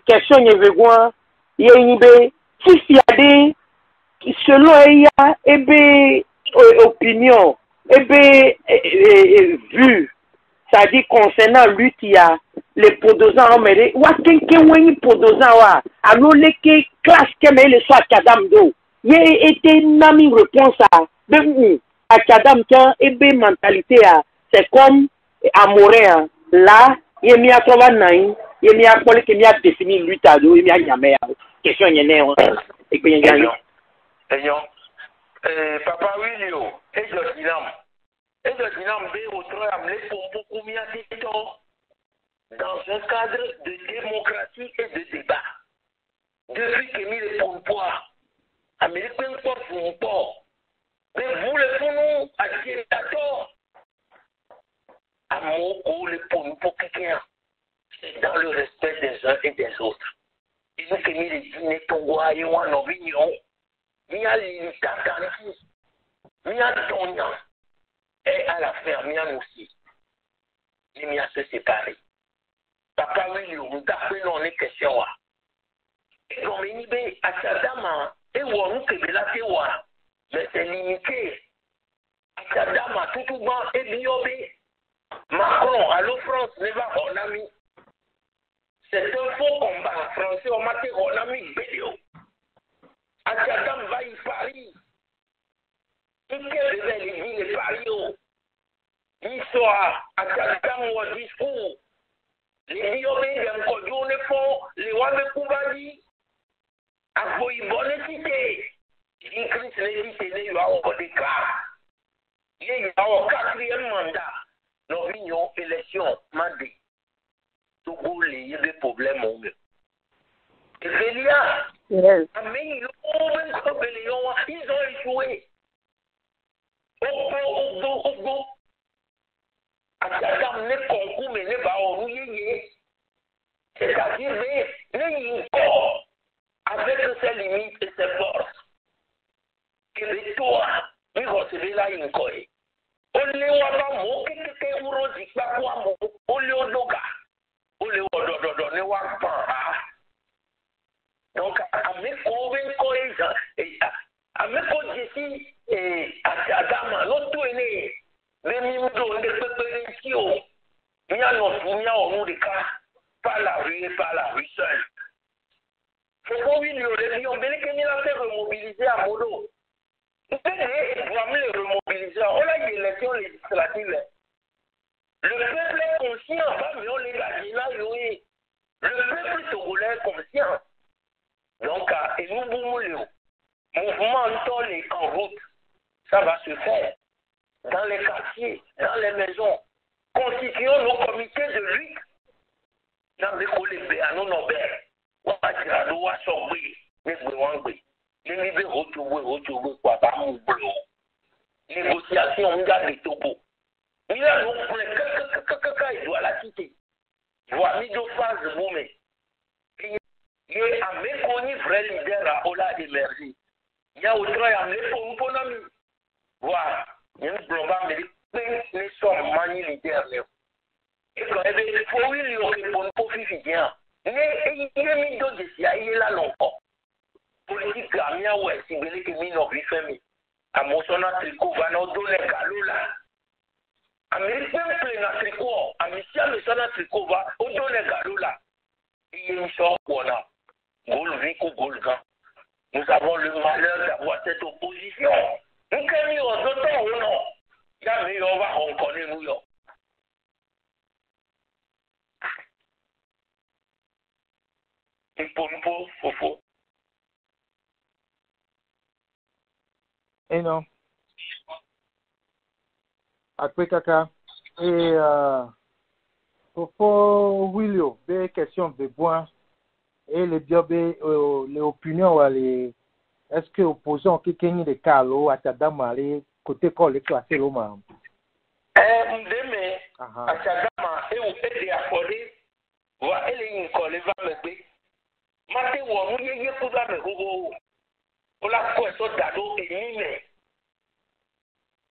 question nyevegwa yenyibe si ade selon ya ebe opinion ebe vu ça dit concernant lui qui a les podozan omere wa kenke weni podozan wa alo leke classe keme le soit kadam do ye était nami réponse à kadam kan ebe mentalité a c'est comme Amorin là il mi a trouvé nain il mi a collé que mi a défini lui tado il mi a jamais question yene et que yene papa William et Jodinam be autre amené pour beaucoup mi a dans un cadre de démocratie et de débat depuis que mi le pouvoir américain pour mais vous le font à tirer d'accord. Amour ou le pour quelqu'un, c'est dans le respect des uns et des autres. Et nous qui les dîners Togois et en opinion, il y a les tatantis, il y a Donia, Et à la fin, miam aussi. Il m'y a se séparé. Papa, oui, on d'après non les questions. Et comme il y a à sa dame, et on que de la tewa, mais c'est limité. À sa dame, tout le monde est biobé. Macron, allô France, ne va pas en ami. C'est un faux combat. Français, on m'a dit en ami vidéo. À sa dame, va y Paris. Il y les villes de Paris. L'histoire, à sa dame, au discours. Les biobés, les codons, les fonds, les rois de Koubadi. À quoi ils vont les citer? L'Église les dit, il y a encore des cas. Il y a un quatrième mandat. Nos unions, élections, mandé. Tout le monde, il y a des problèmes au mieux. Et Vélia, mais ils ont échoué. Au go. À la dame, les concours, mais les barons, c'est-à-dire, les corps, avec ses limites et ses forces. Et les toits, ils recevez là une corps. Ole wa mo keke uro di pa kwa mo ole odoga ole odododo ne wa pa donc ameko ben ko eza ameko jesi atadama no to ene le mimudo nde pepe kio nya no funya onu de ka par la rue seule faut oui le lion bele que mi la faire remobiliser à modo. Vous pouvez les remobiliser. On a une élection législative. Le peuple est conscient, mais on les a oui. Le peuple togolais est conscient. Donc, et nous, mouvement est en route. Ça va se faire dans les quartiers, dans les maisons. Constituons nos comités de lutte dans les collègues à nos nobles. On va dire à nous, à sortir, mais les libéraux retrouver quoi par mon boulot. Négociation, on garde les topos. Il a non plus il doit la quitter. Il doit mis de phase boumé. Il y a un méconnu vrai leader à Ola émergé. Il y a autre à l'époque pour ami. Voilà. Il y a un global, mais les sommes mani leader. Et quand il faut lui répondre pour vivre. Mais il est mis de il est là longtemps. Politique gamia ouais si belé que mino bifemi amosona tricot va no donner galula américain plein tricot amisia le sana tricot va o donner galula il est sort quoi gol vico golgan nous avons le malheur d'avoir cette opposition nous qu'est-ce qu'on entend ou non jamais on va reconnaître nous yo il faut Et non. Après caca. Et pour Willio, des questions de bois et les biobés, les opinions, les est-ce que opposant qui gagne des calo à ta dame aller côté col et classé l'homme? Ndeme à ta dame et ou fait des accordés, va elle une colle va me bé. Maté ou on y est pour la me gogo. On a quoi ça d'ado et mime.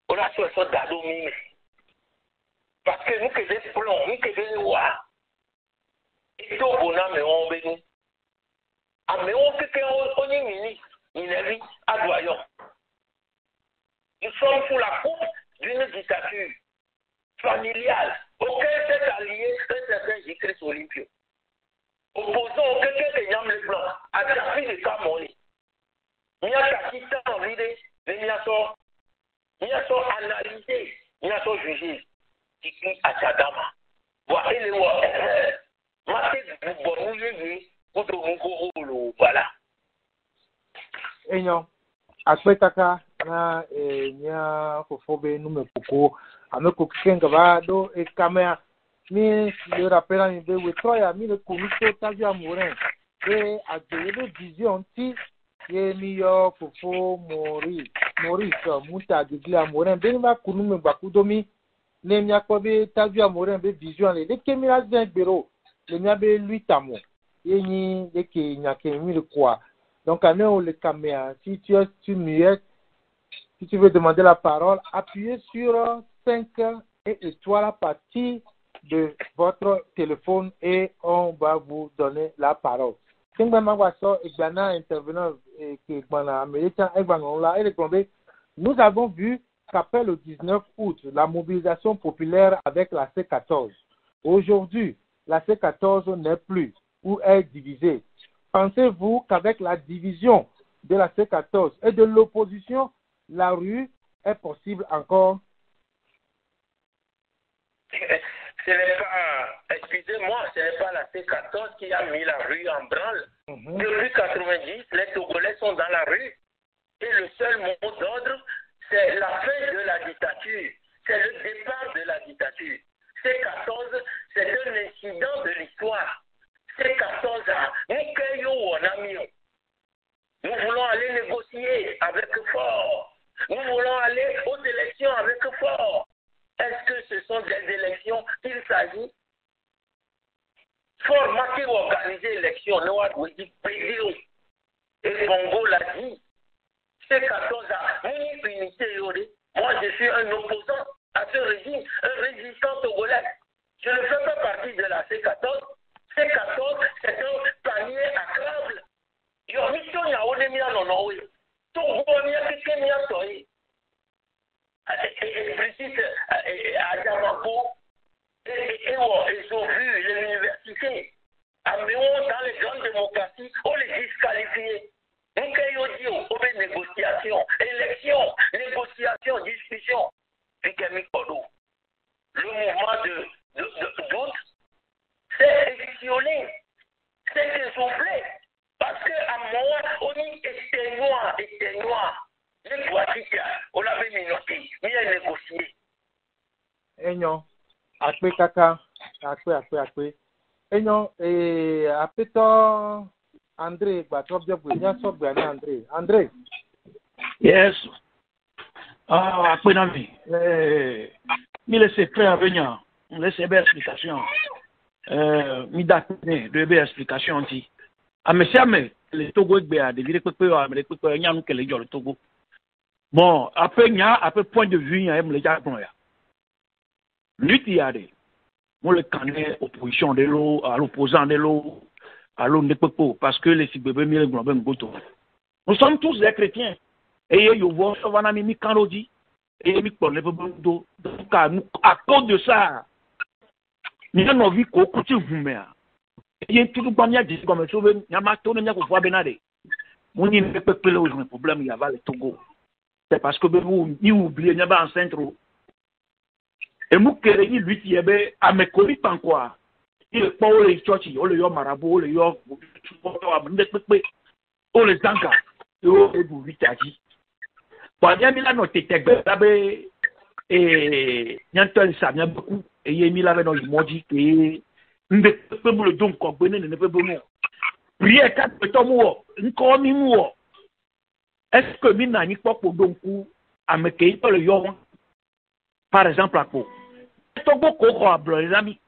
On a quoi ça d'ado mime. Parce que nous que des plans, nous que des lois. Et tout bonhomme mais on béni. Ah mais on fait qu'on est ministre, il est vie à doyon. Nous sommes sous la coupe d'une dictature familiale. Aucun s'est allié très certain Jésus-Christ Olympio. Opposant aucun qui est les blancs à la vie de Camoni. Il y a qui t'a envie de analyser, il y a jugé, qui dit à sa dame. Voilà, les lois, voilà. Et non, après Taka, il y a Fofobe, nous me poko, à me coquin gavado et caméra. Mais le rappel en idée, oui, toi, il y a mis le comité Tavi Amourin, et à des visions, si. Ye miyo fofo Maurice Mouta Gigli Amorin benima kunume bakudomi le miakobe Tavi Amorin be vision le kemira bien bureau le miabe lui tamo ye ni de ke nyake mi le quoi donc à nous le caméra si tu es muette si tu veux demander la parole appuyez sur 5 et étoile à partir de votre téléphone et on va vous donner la parole. Nous avons vu qu'après le 19 août, la mobilisation populaire avec la C14. Aujourd'hui, la C14 n'est plus ou est divisée. Pensez-vous qu'avec la division de la C14 et de l'opposition, la rue est possible encore? Ce n'est pas, excusez-moi, ce n'est pas la C14 qui a mis la rue en branle. Depuis 90, les Togolais sont dans la rue et le seul mot d'ordre, c'est la fin de la dictature. C'est le départ de la dictature. C14, c'est un incident de l'histoire. C14 a nous voulons aller négocier avec fort. Nous voulons aller aux élections avec fort. Est-ce que ce sont des élections qu'il s'agit? Formater ou organiser l'élection, nous avons dit et Bongo l'a dit. C14 a une unité. Moi, je suis un opposant à ce régime, un résistant togolais. Je ne fais pas partie de la C14. C14, c'est un panier à crable. Yo, mission ya onemia nonowe. Togo mia kekemia soyi. Et Brigitte à Yamako, ils ont vu l'université. Amenons dans les grandes démocraties, on les disqualifie. Donc, ils ont dit, négociation, élection, négociation, discussion. Le mouvement de doute, c'est extionné, c'est essoufflé. Parce qu'à moi, on dit éteignoir. Les voitures, on l'avait minoté, mais il a négocié. Enyo, akpe kaka, akpe. Enyo, apeto André, André. Yes. Ah, akpe nami. Mi laisse frère venir, on laisse belle explication. Mi dakne, de belle explication dit. Amesiame, le Togo gbea, de vire pepe, amele pepe, nyanu kele jo le Togo. Bon, après point de vue, il y a un gens l'utilisé. Moi, le canet opposition de l'eau, à l'opposant de l'eau, à l'eau de Pepo, parce que les Sibébé, nous sommes tous des chrétiens. Et il y a un ami Kanodi, et il y a à cause de ça, nous avons vu qu'au côté de vous, il y a tout le monde qui dit comme ça, il y a un peu de fois benade. On n'y a pas de problème, il y a le Togo. C'est parce que vous oubliez, il y a un centre. Et vous créez lui qui est à mes collègues en quoi. Il est pas au les church, au les marabout, au les au les zangas, au les bouvitage. Pour bien mis la note, et Yantel ça vient beaucoup, et il est mis là dans le maudit, et ne peut pas le don qu'on connaît, ne peut pas mourir. Priez 4 tomours, encore mimour. Est-ce que Mina n'y pas pour donc à me cueillir par le yon? Par exemple, à quoi? Togo koko a bleu les amis.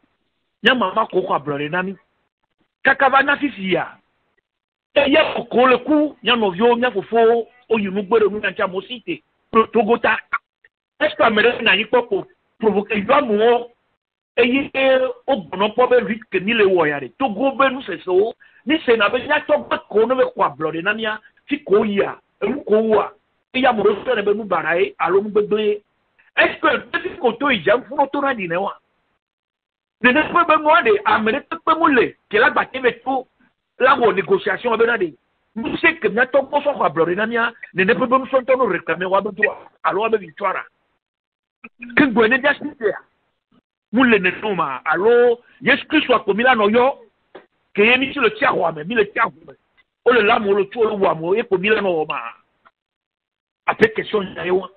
Y'a maman koko a bleu les amis. Kakavana fisia. Et y'a koko le coup, y'a novio, y'a fofo, au yunugbe de nous n'a mosité. Togota. Est-ce que Amérique n'a pas pour provoquer une mort? Et il est au bon pas vite que ni les voyageurs. Togo ben nous c'est ça. Ni c'est n'avait pas Togo qu'on ne veut quoi bleu les amis. Si koya. Il y a mon frère de nous baraye, allons nous bébé. Est-ce que petit côté, il y a un fond autour d'un néo? Ne pas me demander, amener tout le monde, qui a battu avec tout, la négociation avec Nadé. Nous savons que nous avons pas son problème, ne pas me sentir nous réclamer ou avec toi, alors avec victoire. Que vous n'êtes pas sûr. Nous les nommons, alors, est-ce que soit comme il a noyo, que y a mis sur le tiers, mais le tiers. Oh le lame, le tour, le wamo, et comme il a nommé. Après question, il y a bon,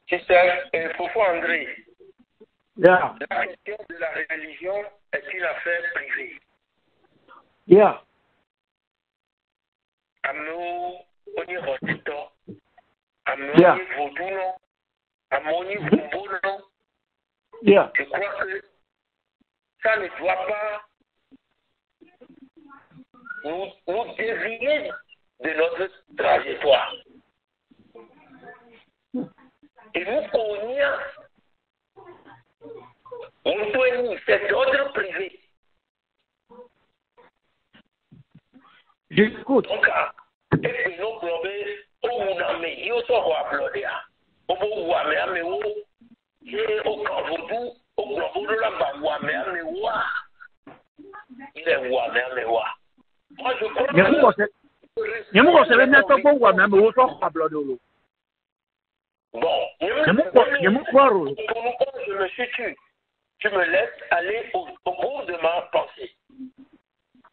c'est Fofo André. Yeah. La question de la religion est une affaire privée. Yeah. Amo oni hotito. Amo Yeah. oni voduno. Amo oni vumbuno. Yeah. Je crois que ça ne doit pas nous dévier de notre trajectoire. nous connaissons. On doit c'est d'ordre privé. J'écoute. Donc, et nous globés, on a mis, il y a aussi applaudi. On va voir, mais au Cavoudou, au Globou de la Bawa, mais il est voir, mais moi, je crois que. Je me conseille bien de voir, mais au sort applaudi. Bon, je me crois. Pour nous, je me situe. Tu me laisses aller au bout de ma pensée.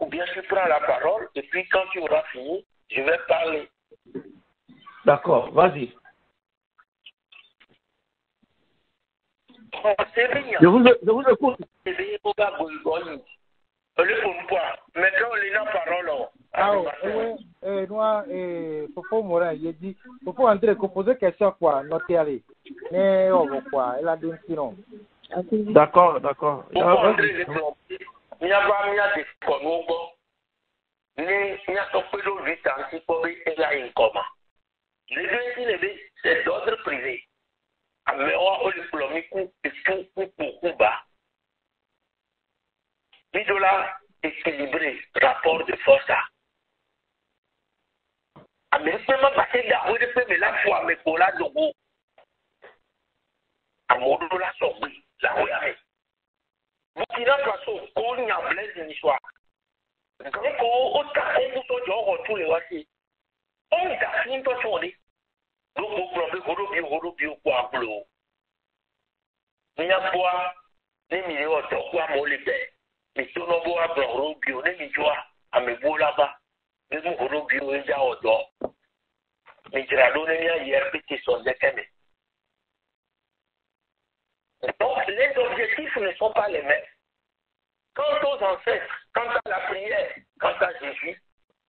Ou bien tu prends la parole et puis quand tu auras fini, je vais parler. D'accord, vas-y. Je vous écoute. Maintenant, on est la parole. Popo Morin, il dit, Popo André, poser question quoi, noter aller. Mais quoi, elle a dit sinon. D'accord. Il y a pas de congo. Il y a un peu de vie ainsi pour y a une commun. Les deux, c'est d'ordre privé. Mais on le plomico et tout bas. Midola équilibré, rapport de force. Américain, passé d'arrêt de paix, mais la foi, mais pour la dogo. À mon dos, la sortie, la royaume. Burkina Faso, qu'on y a blaise une histoire. Quand on t'a fait tout son genre, tous les voici. On t'a fait une façon de. Donc, on bio, quoi, bleu. Il y a quoi, les millions de quoi, mon libère. Mais tout le monde a blanc, bio, les millions, à mes beaux là-bas. Les mots bio, ils ont d'or. Mais je l'ai donné hier, petit son de Kémé. Donc, les objectifs ne sont pas les mêmes. Quant aux ancêtres, quant à la prière, quant à Jésus,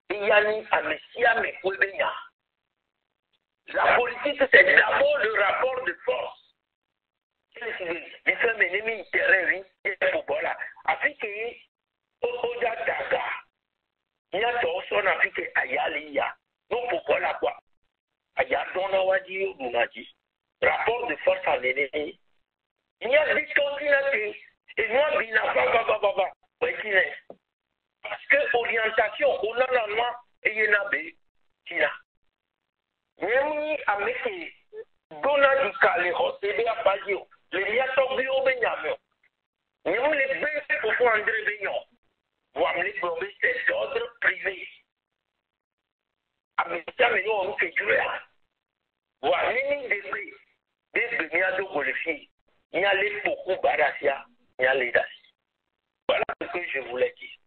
il y a ni à Messia, mais Kwebenya. La politique, c'est d'abord le rapport de force. Il fait mes ennemis, terrain, et football. Afrique, au Daga, il y a son Afrique, Ayalia. Donc, pourquoi la quoi? Ayadona Wadi, Ounadi. Rapport de force à l'ennemi. Il y a des continents. Et moi, baba, parce que orientation, on a la loi et il y a des Tina. Yemi a mis Dona du Calero, c'est à Pagio, les Niato Bio Benyamio. Yemi les bébés pour André Beignon. Vous amenez pour c'est d'ordre privé. Américain, mais nous, on fait du rien. Vous amenez des prix, des Benyado Golefi. Il y a les beaucoup Barasia. Il y a les dates. Voilà ce que je voulais dire.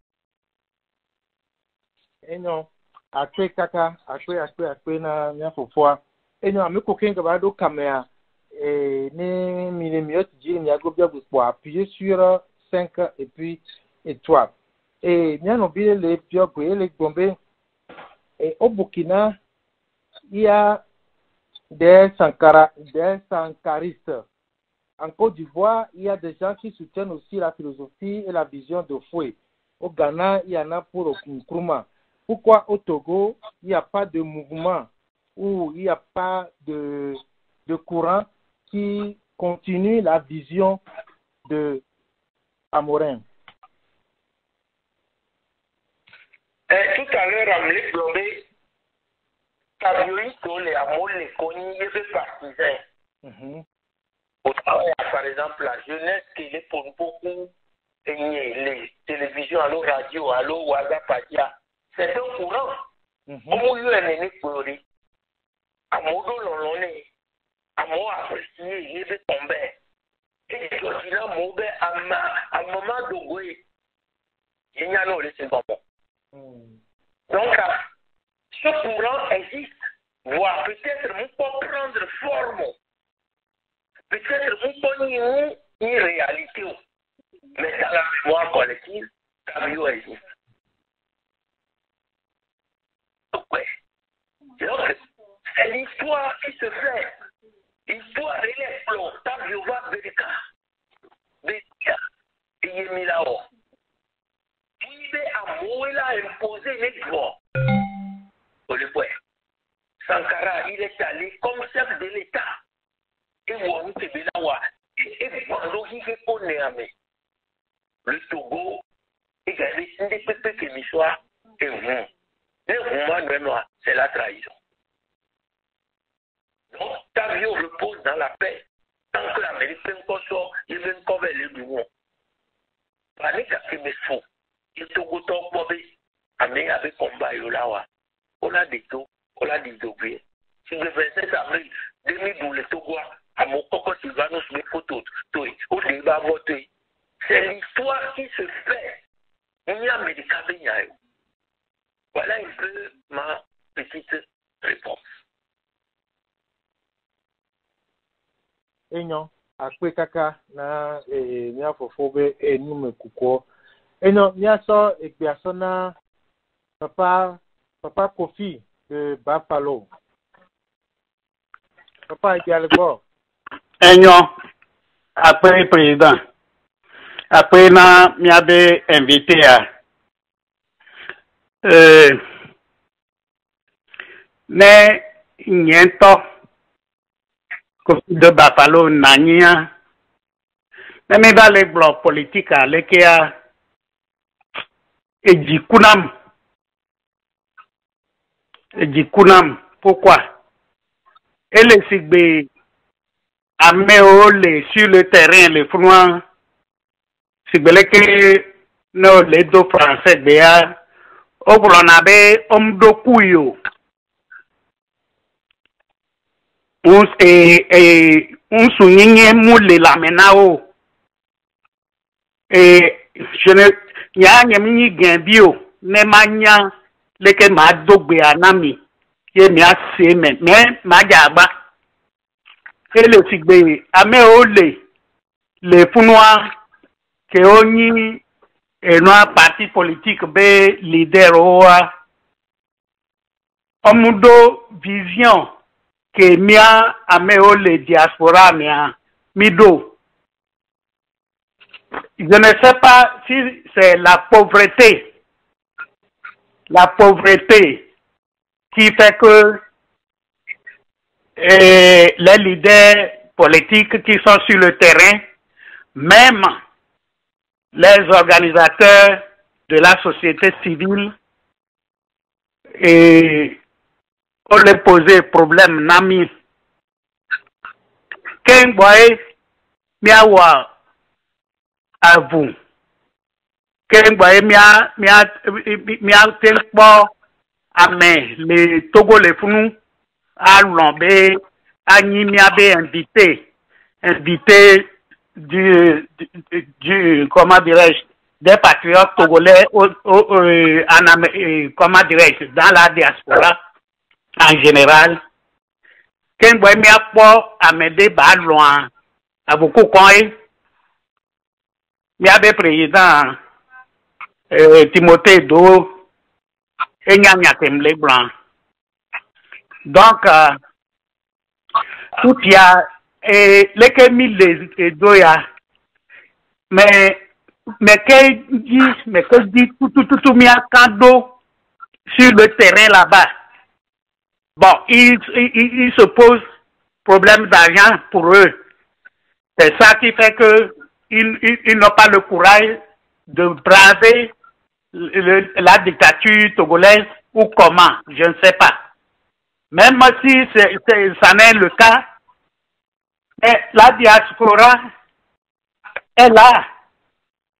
Et non, après kaka, après na mia fofo. Et non, me coquin que va do caméra et ne millimètres dit ni ago bien pour appuyer sur 5 et puis étoile. Et bien on bien les bio pour les tomber. Et au Burkina, il y a des sankaristes. En Côte d'Ivoire, il y a des gens qui soutiennent aussi la philosophie et la vision de Fouet. Au Ghana, il y en a pour Nkrumah. Pourquoi au Togo, il n'y a pas de mouvement ou il n'y a pas de courant qui continue la vision de Amorin? Tout à l'heure, Amlé Blobé, Kabioui, les amours, les connus, les partisans. Par exemple, la jeunesse qui est pour beaucoup, les télévisions, allo radio, allo WhatsApp, c'est un courant. Au milieu, un ennemi pour lui. À modo l'onné, à moi apprécié, il est tombé. Et je dis là, mauvais, à moment de gouer, il n'y a pas de bon. Donc, ce courant existe, voire peut-être on peut prendre forme. Peut-être vous connaissez une réalité, mais dans la mémoire collective, Cabio existe. Donc, c'est l'histoire qui se fait. L'histoire, elle est plomb. Cabio va Béka. Béka. Et Yemilao. Il est à Moïla imposer les droits. Sankara, il est allé comme chef de l'État. Et Le Togo c'est la trahison. Donc, ta vie repose dans la paix. Tant que l'Amérique peut encore sortir, il veut encore vers les bureaux. Panique à mes fous. Il Togo top bobé. Amé avec combat yolawa. On a des taux, on a des doublés. Sur le 27 avril 2012, le Togo a mon coco Sylvanos mes photos. Au débat voté. C'est l'histoire qui se fait. On y a médicaments. Voilà un peu ma petite réponse. Enyo, akwe kaka na nya fofobe enume kuko. Enyo, nya so ekbiasona papa Kofi de Buffalo. Papa ekbialego. Enyo, après président. Après na miabe invité à ne nyento Kofi de Buffalo nania ne me ba le bloc politique à lekia ejikunam pourquoi elle sigbe améole sur le terrain le froid sigbele que no les deux français béa obronabe omdokuyo un souligné moule la menao je ne nya nyamni gambio ne manya leke ma dogbe anami ye mi ase me ma jaba ele sigbe ame ole le funwa ke oni eno parti politique be leader oa omudo vision que mia ameo le diaspora mia mido. Je ne sais pas si c'est la pauvreté qui fait que les leaders politiques qui sont sur le terrain, même les organisateurs de la société civile, et on les poser problème nami. Ken boy miawa avu. Ken boy mia tempo ame le Togo le funu a lombe ani miabe invité du comment dirais-je des patriotes togolais comment dirais-je dans la diaspora en général. Ken boy mi apo amede ba loin a beaucoup coin mi abe président Timothée Do et nya temle blanc. Donc tout y a les que mille doya mais que dit tout mi a cadeau sur le terrain là-bas. Bon, il se pose problème d'argent pour eux. C'est ça qui fait que ils n'ont pas le courage de braver la dictature togolaise ou comment, je ne sais pas. Même si ça n'est le cas, la diaspora est là.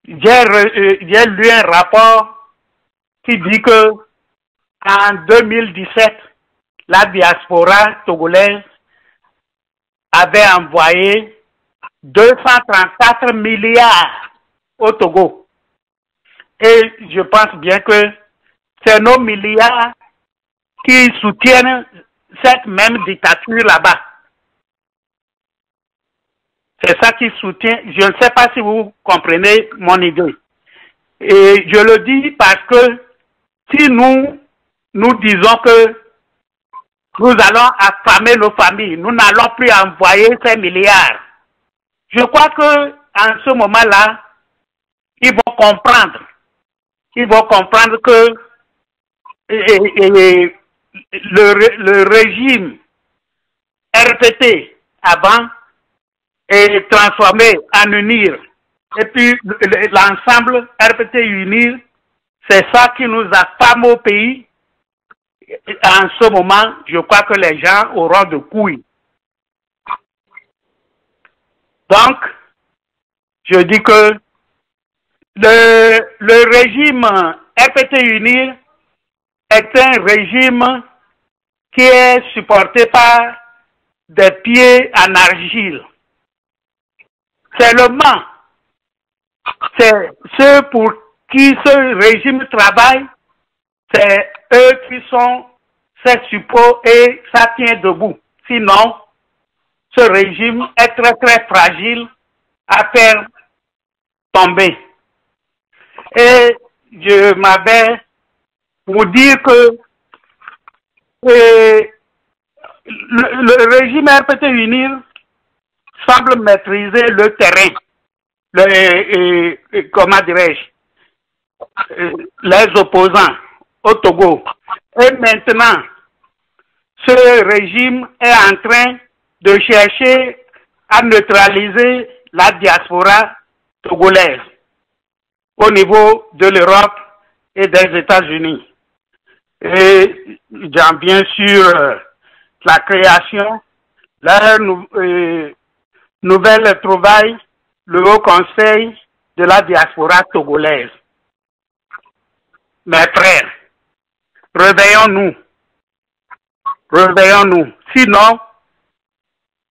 J'ai lu un rapport qui dit que en 2017, la diaspora togolaise avait envoyé 234 milliards au Togo. Et je pense bien que c'est nos milliards qui soutiennent cette même dictature là-bas. C'est ça qui soutient. Je ne sais pas si vous comprenez mon idée. Et je le dis parce que si nous disons que nous allons affamer nos familles, nous n'allons plus envoyer ces milliards. Je crois que en ce moment-là, ils vont comprendre que le régime RPT avant et transformer en unir. Et puis l'ensemble RPT unir, c'est ça qui nous a fameux au pays. En ce moment, je crois que les gens auront de couilles. Donc, je dis que le régime RPT unir est un régime qui est supporté par des pieds en argile. Seulement, c'est ceux pour qui ce régime travaille, c'est eux qui sont ces supports et ça tient debout. Sinon, ce régime est très très fragile à faire tomber. Et je m'avais pour dire que le régime RPT unir semble maîtriser le terrain, comment dirais-je, les opposants au Togo. Et maintenant, ce régime est en train de chercher à neutraliser la diaspora togolaise au niveau de l'Europe et des États-Unis. Et j'en viens sur la création, la nouvelle trouvaille, le Haut Conseil de la diaspora togolaise. Mes frères, réveillons-nous. Réveillons-nous. Sinon,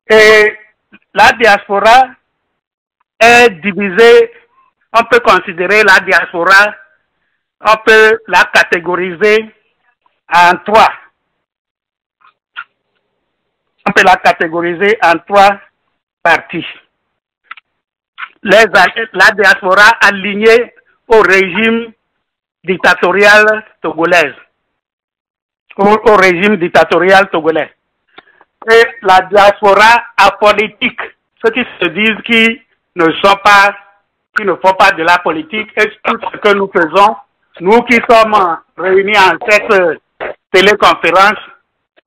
la diaspora est divisée. On peut considérer la diaspora, on peut la catégoriser en trois. On peut la catégoriser en trois parties. La diaspora alignée au régime dictatorial togolais. Au régime dictatorial togolais. Et la diaspora apolitique, ceux qui se disent qui ne font pas de la politique, et tout ce que nous faisons, nous qui sommes réunis en cette téléconférence,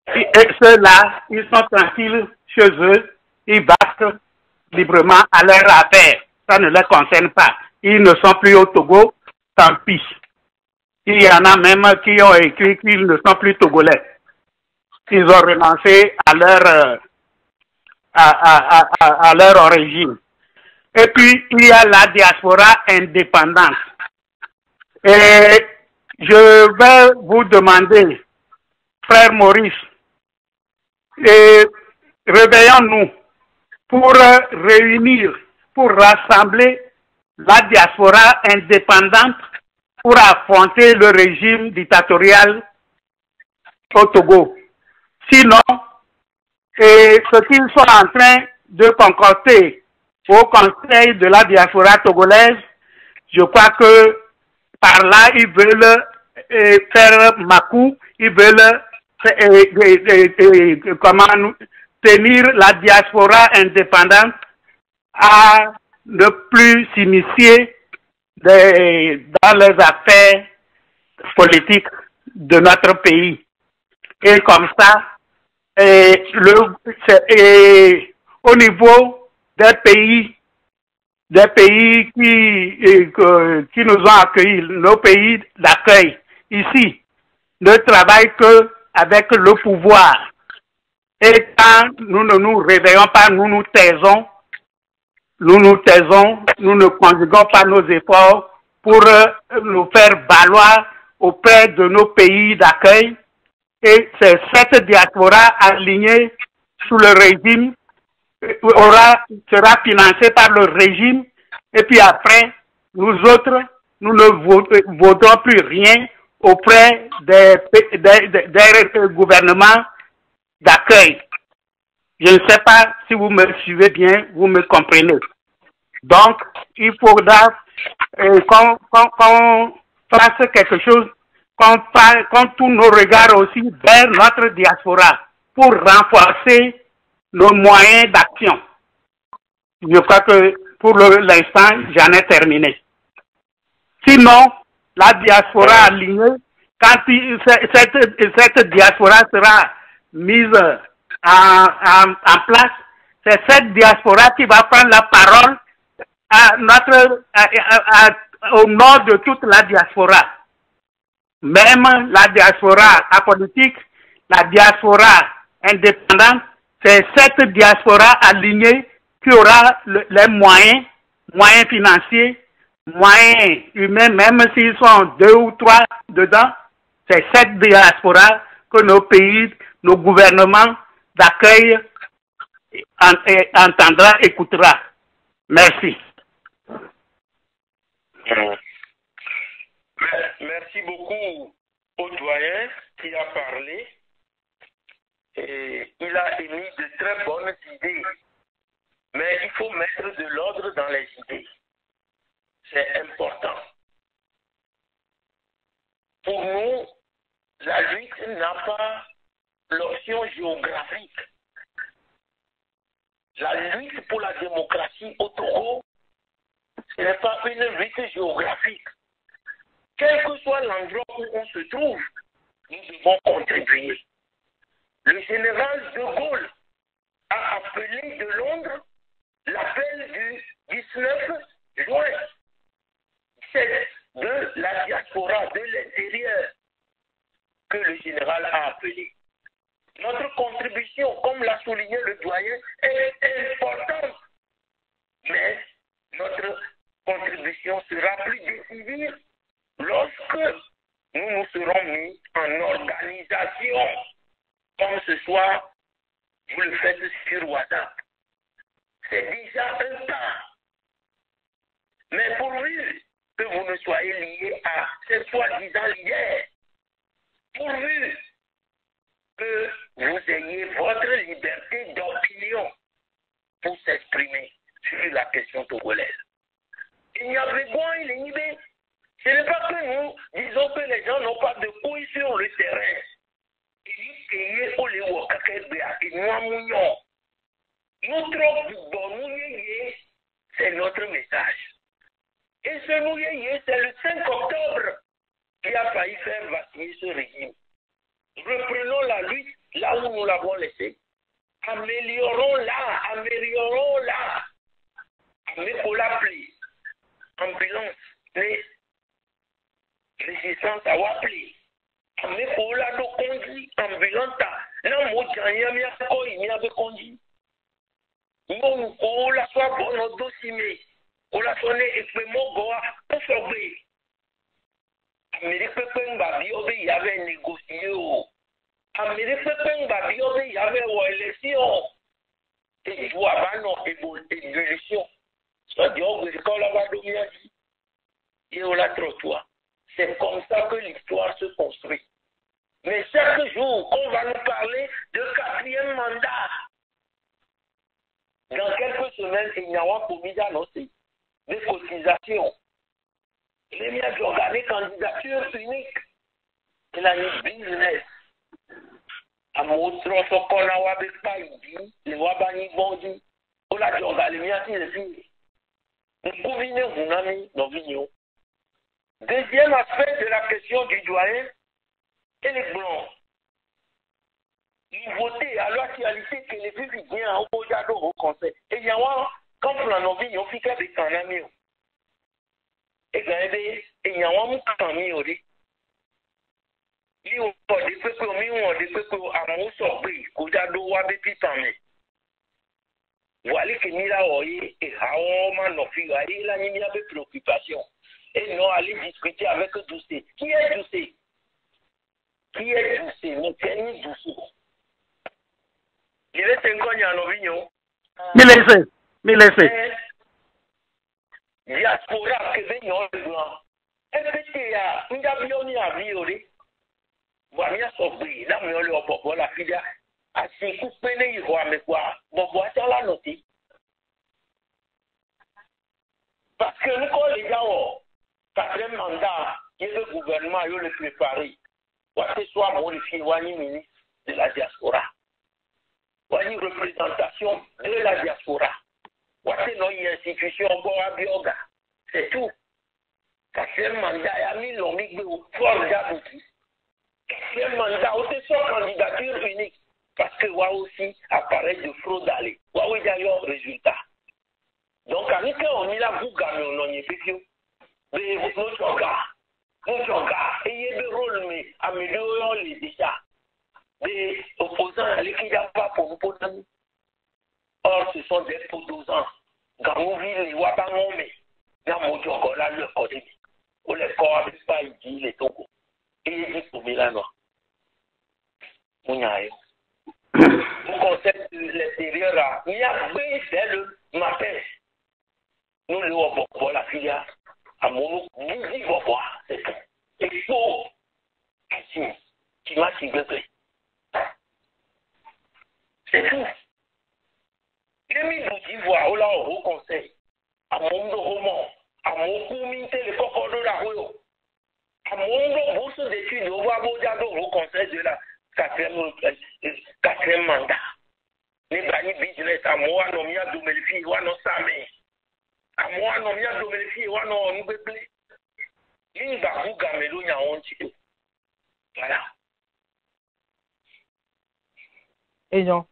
et ceux-là, ils sont tranquilles chez eux, ils battent librement à leur affaire. Ça ne les concerne pas. Ils ne sont plus au Togo, tant pis. Il y en a même qui ont écrit qu'ils ne sont plus togolais. Ils ont renoncé à leur origine. Et puis, il y a la diaspora indépendante. Et je vais vous demander, frère Maurice, réveillons-nous pour réunir, pour rassembler la diaspora indépendante pour affronter le régime dictatorial au Togo. Sinon, ce qu'ils sont en train de concocter au Conseil de la diaspora togolaise, je crois que par là, ils veulent faire Makou, ils veulent tenir la diaspora indépendante à ne plus s'initier dans les affaires politiques de notre pays. Et comme ça, au niveau des pays qui nous ont accueillis, nos pays d'accueil ici, ne travaillent que avec le pouvoir. Et quand nous ne nous réveillons pas, nous nous taisons, nous ne conjuguons pas nos efforts pour nous faire valoir auprès de nos pays d'accueil. Et c'est cette diaspora alignée sous le régime sera financée par le régime. Et puis après, nous autres, nous ne vaudrons plus rien auprès des gouvernements d'accueil. Je ne sais pas si vous me suivez bien, vous me comprenez. Donc, il faudra qu'on fasse quelque chose, qu'on tourne nos regards aussi vers notre diaspora pour renforcer nos moyens d'action. Je crois que pour l'instant, j'en ai terminé. Sinon, la diaspora alignée, quand cette diaspora sera mise en place, c'est cette diaspora qui va prendre la parole au nom de toute la diaspora. Même la diaspora apolitique, la diaspora indépendante, c'est cette diaspora alignée qui aura les moyens financiers, moyens humains, même s'ils sont 2 ou 3 dedans. C'est cette diaspora que nos pays, nos gouvernements d'accueil entendra, écoutera. Merci. Merci beaucoup au doyen qui a parlé. Et il a émis de très bonnes idées. Mais il faut mettre de l'ordre dans les idées. C'est important. Pour nous, la lutte n'a pas l'option géographique. La lutte pour la démocratie au Togo, ce n'est pas une lutte géographique. Quel que soit l'endroit où on se trouve, nous devons contribuer. Le général de Gaulle a appelé de Londres l'appel du 19 juin. C'est de la diaspora, de l'intérieur, que le général a appelé. Notre contribution, comme l'a souligné le doyen, est importante. Mais notre contribution sera plus décisive lorsque nous nous serons mis en organisation. Comme ce soir, vous le faites sur WhatsApp. C'est déjà un pas. Mais pourvu que vous ne soyez liés à cette soi-disant leader, pourvu que vous ayez votre liberté d'opinion pour s'exprimer sur la question togolaise. Il n'y a besoin, ce n'est pas que nous disons que les gens n'ont pas de couilles sur le terrain. C'est notre message. Et ce mouillé, c'est le 5 octobre qui a failli faire vaciller ce régime. Reprenons la lutte là où nous l'avons laissée. Améliorons-la. Améliorons-la. Ambulance, résistance à Wapli. Améliorons-la de conduit ambulante. Non, moi, j'ai mis à quoi il y avait conduit. Non, on la soit bonne au dossier. On la sonne et puis mon goa pour sauver. Amérique Pépin Babiobe, il y avait négocié. Amérique Pépin Babiobe, il y avait une élection. Et il faut avoir une évolution. Soit dit, on veut qu'on l'a dominé. Et on l'a trottoir. C'est comme ça que l'histoire se construit. Mais chaque jour, on va nous parler de 4e mandat. Dans quelques semaines, il y aura pour mise à noter des cotisations. Il y a d'organiser candidature unique. Il y a une business. À mon tronçon qu'on a pas dit, les wabani bondi, on a d'organiser les filles. Nous combinons mon ami dans vignon. Deuxième aspect de la question du doyen, et les blancs. Ils votaient à l'actualité que les filles viennent au Jado au conseil. Et il y a quand on a vu, ils ont fait avec un ami. Et il y a un ami aussi. Ils ont des peuples, à mon sorti, au Jado ou à Bépipamé. Voilà que Mila Oye et Haoma Nofi, il a mis avec préoccupation. Et non, aller discuter avec Doucet. Qui est Doucet? Qui est Doucet? Nous tenons Doucet. Il est 5 ans en Ovignon. Laissez. Diaspora, que venons le blanc. Est-ce qu'il y a un avion à violer? Voilà, sorti. Là, on le voit la fille. À ce coup, peine, il voit, mais quoi? Bon, voilà, ça l'a noté. Parce que nous, quand les gens, 4e mandat, et le gouvernement, il le préparé. Voilà, soit modifié, Wani ministre de la diaspora. Wani représentation de la diaspora. Voilà, non, il y a une institution encore à Bioga. C'est tout. 4e mandat, il y a mis l'omigbe au fort d'abouti. 4e mandat, c'est son candidature unique. Parce que Wa aussi apparaît de fraude aller. Wa oui, il y résultat. Donc, avec on y a beaucoup de on y fait que notre gars, ayez le rôle, mais améliorons les déjà. Des opposants à l'équipe pas pour vous poser. Or, ce sont des opposants. Quand vous vivez les Wabangomé, il y a mon jogo là, le code. Ou les corps avec pas, il dit les Togo. Et il dit pour Milano. Vous concept de l'extérieur là, il y a bien dès le matin. Nous le voyons pour la filière. À mon nous y voir, c'est tout. Il faut qui m'a signé. C'est tout. Les mille nous voir, là, au conseil, à mon roman, à mon comité, le coco de la rue, à mon bourse d'études, au voir au conseil de la quatrième mandat. Les bannis business, à moi, non, il y a de mes filles, ou à nos samés. À moi, non, il y a de mes filles, ou à nos nous bébés. Il va vous gamer, il y a un petit peu. Voilà. Et non.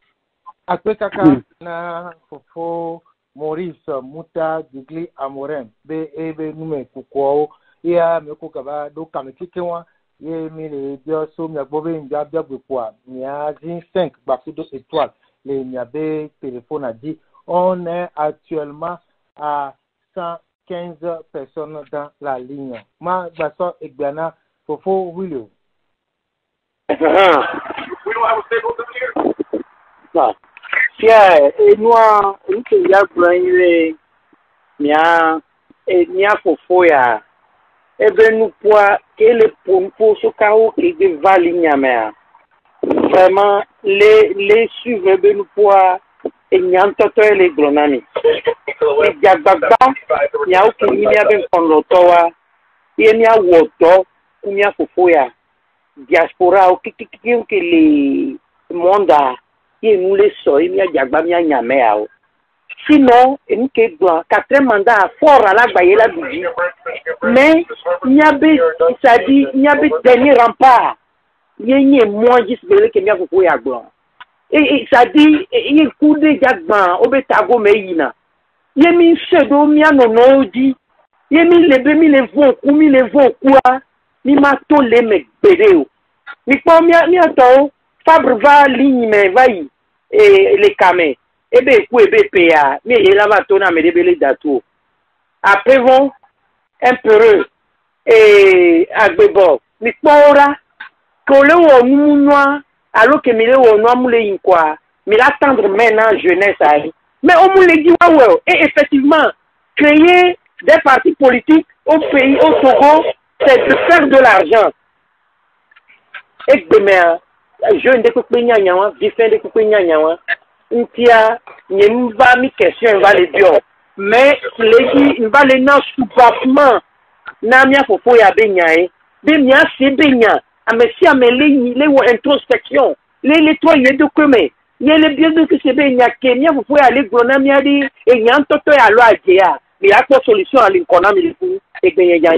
Après kaka na fofo Maurice Muta Digli Amoren be ebe nume kukwao ya meko kaba do kamekikewa ye mi le bio so mi agbobe nja bia gbepoa mi a 5 bakudo étoile le mi abe téléphone a dit on est actuellement à 115 personnes dans la ligne. Ma baso egbiana fofo Willow. Pierre, et moi, une qui a brûlé, mia fofoya, et ben nous poids, et le pour ce chaos qui devant l'ignamère. Vraiment, les suivre, ben nous poids, et n'y a pas les gronami. Et Diababa, n'y a aucun n'y a ben condotoa, et n'y a woto, ou n'y a fofoya, diaspora, ou qui les monda. Nous les soyons, il y a Diabamia Yamea. Sinon, nous qui blanc, 4 mandats fort à la Bayela Bougie. Mais, il y a dernier rempart. Il y a moins de ce que nous avons blanc. Et ça dit, il y a coup de Diabban, au Betago Meina. Il y a mis pseudo, il y a non dit. Il y a mis les vents, quoi. Il m'a tout les mecs bédéo. Mais comme il y a tout, Fabre va ligne, mais va y. Et les camés. Et bien, PA. Mais il a tourné à me débélé d'atout. Après, bon, un peu et Agbebo. Mais quoi, qu'on le ou alors que me le ou noir moulé quoi. Mais l'attendre maintenant, jeunesse, mais on me dit, ouais, et effectivement, créer des partis politiques au pays, au Togo, c'est de faire de l'argent. Et demain, jeune de Koukouignan, diffère de Koukouignan, une tia, il va mi question, il va les dire. Mais, il va les noms sous-bâtiment, Namia Fofo ya Benyae, Bemia c'est Benya, Amesia Mele, les introspection, les toits de Kome, il y a les biens de que c'est Benya, Kenya, vous pouvez aller Gronamia dit, et il y a un toto à l'Oagea, mais il y a quoi solution à l'économie, et Benya.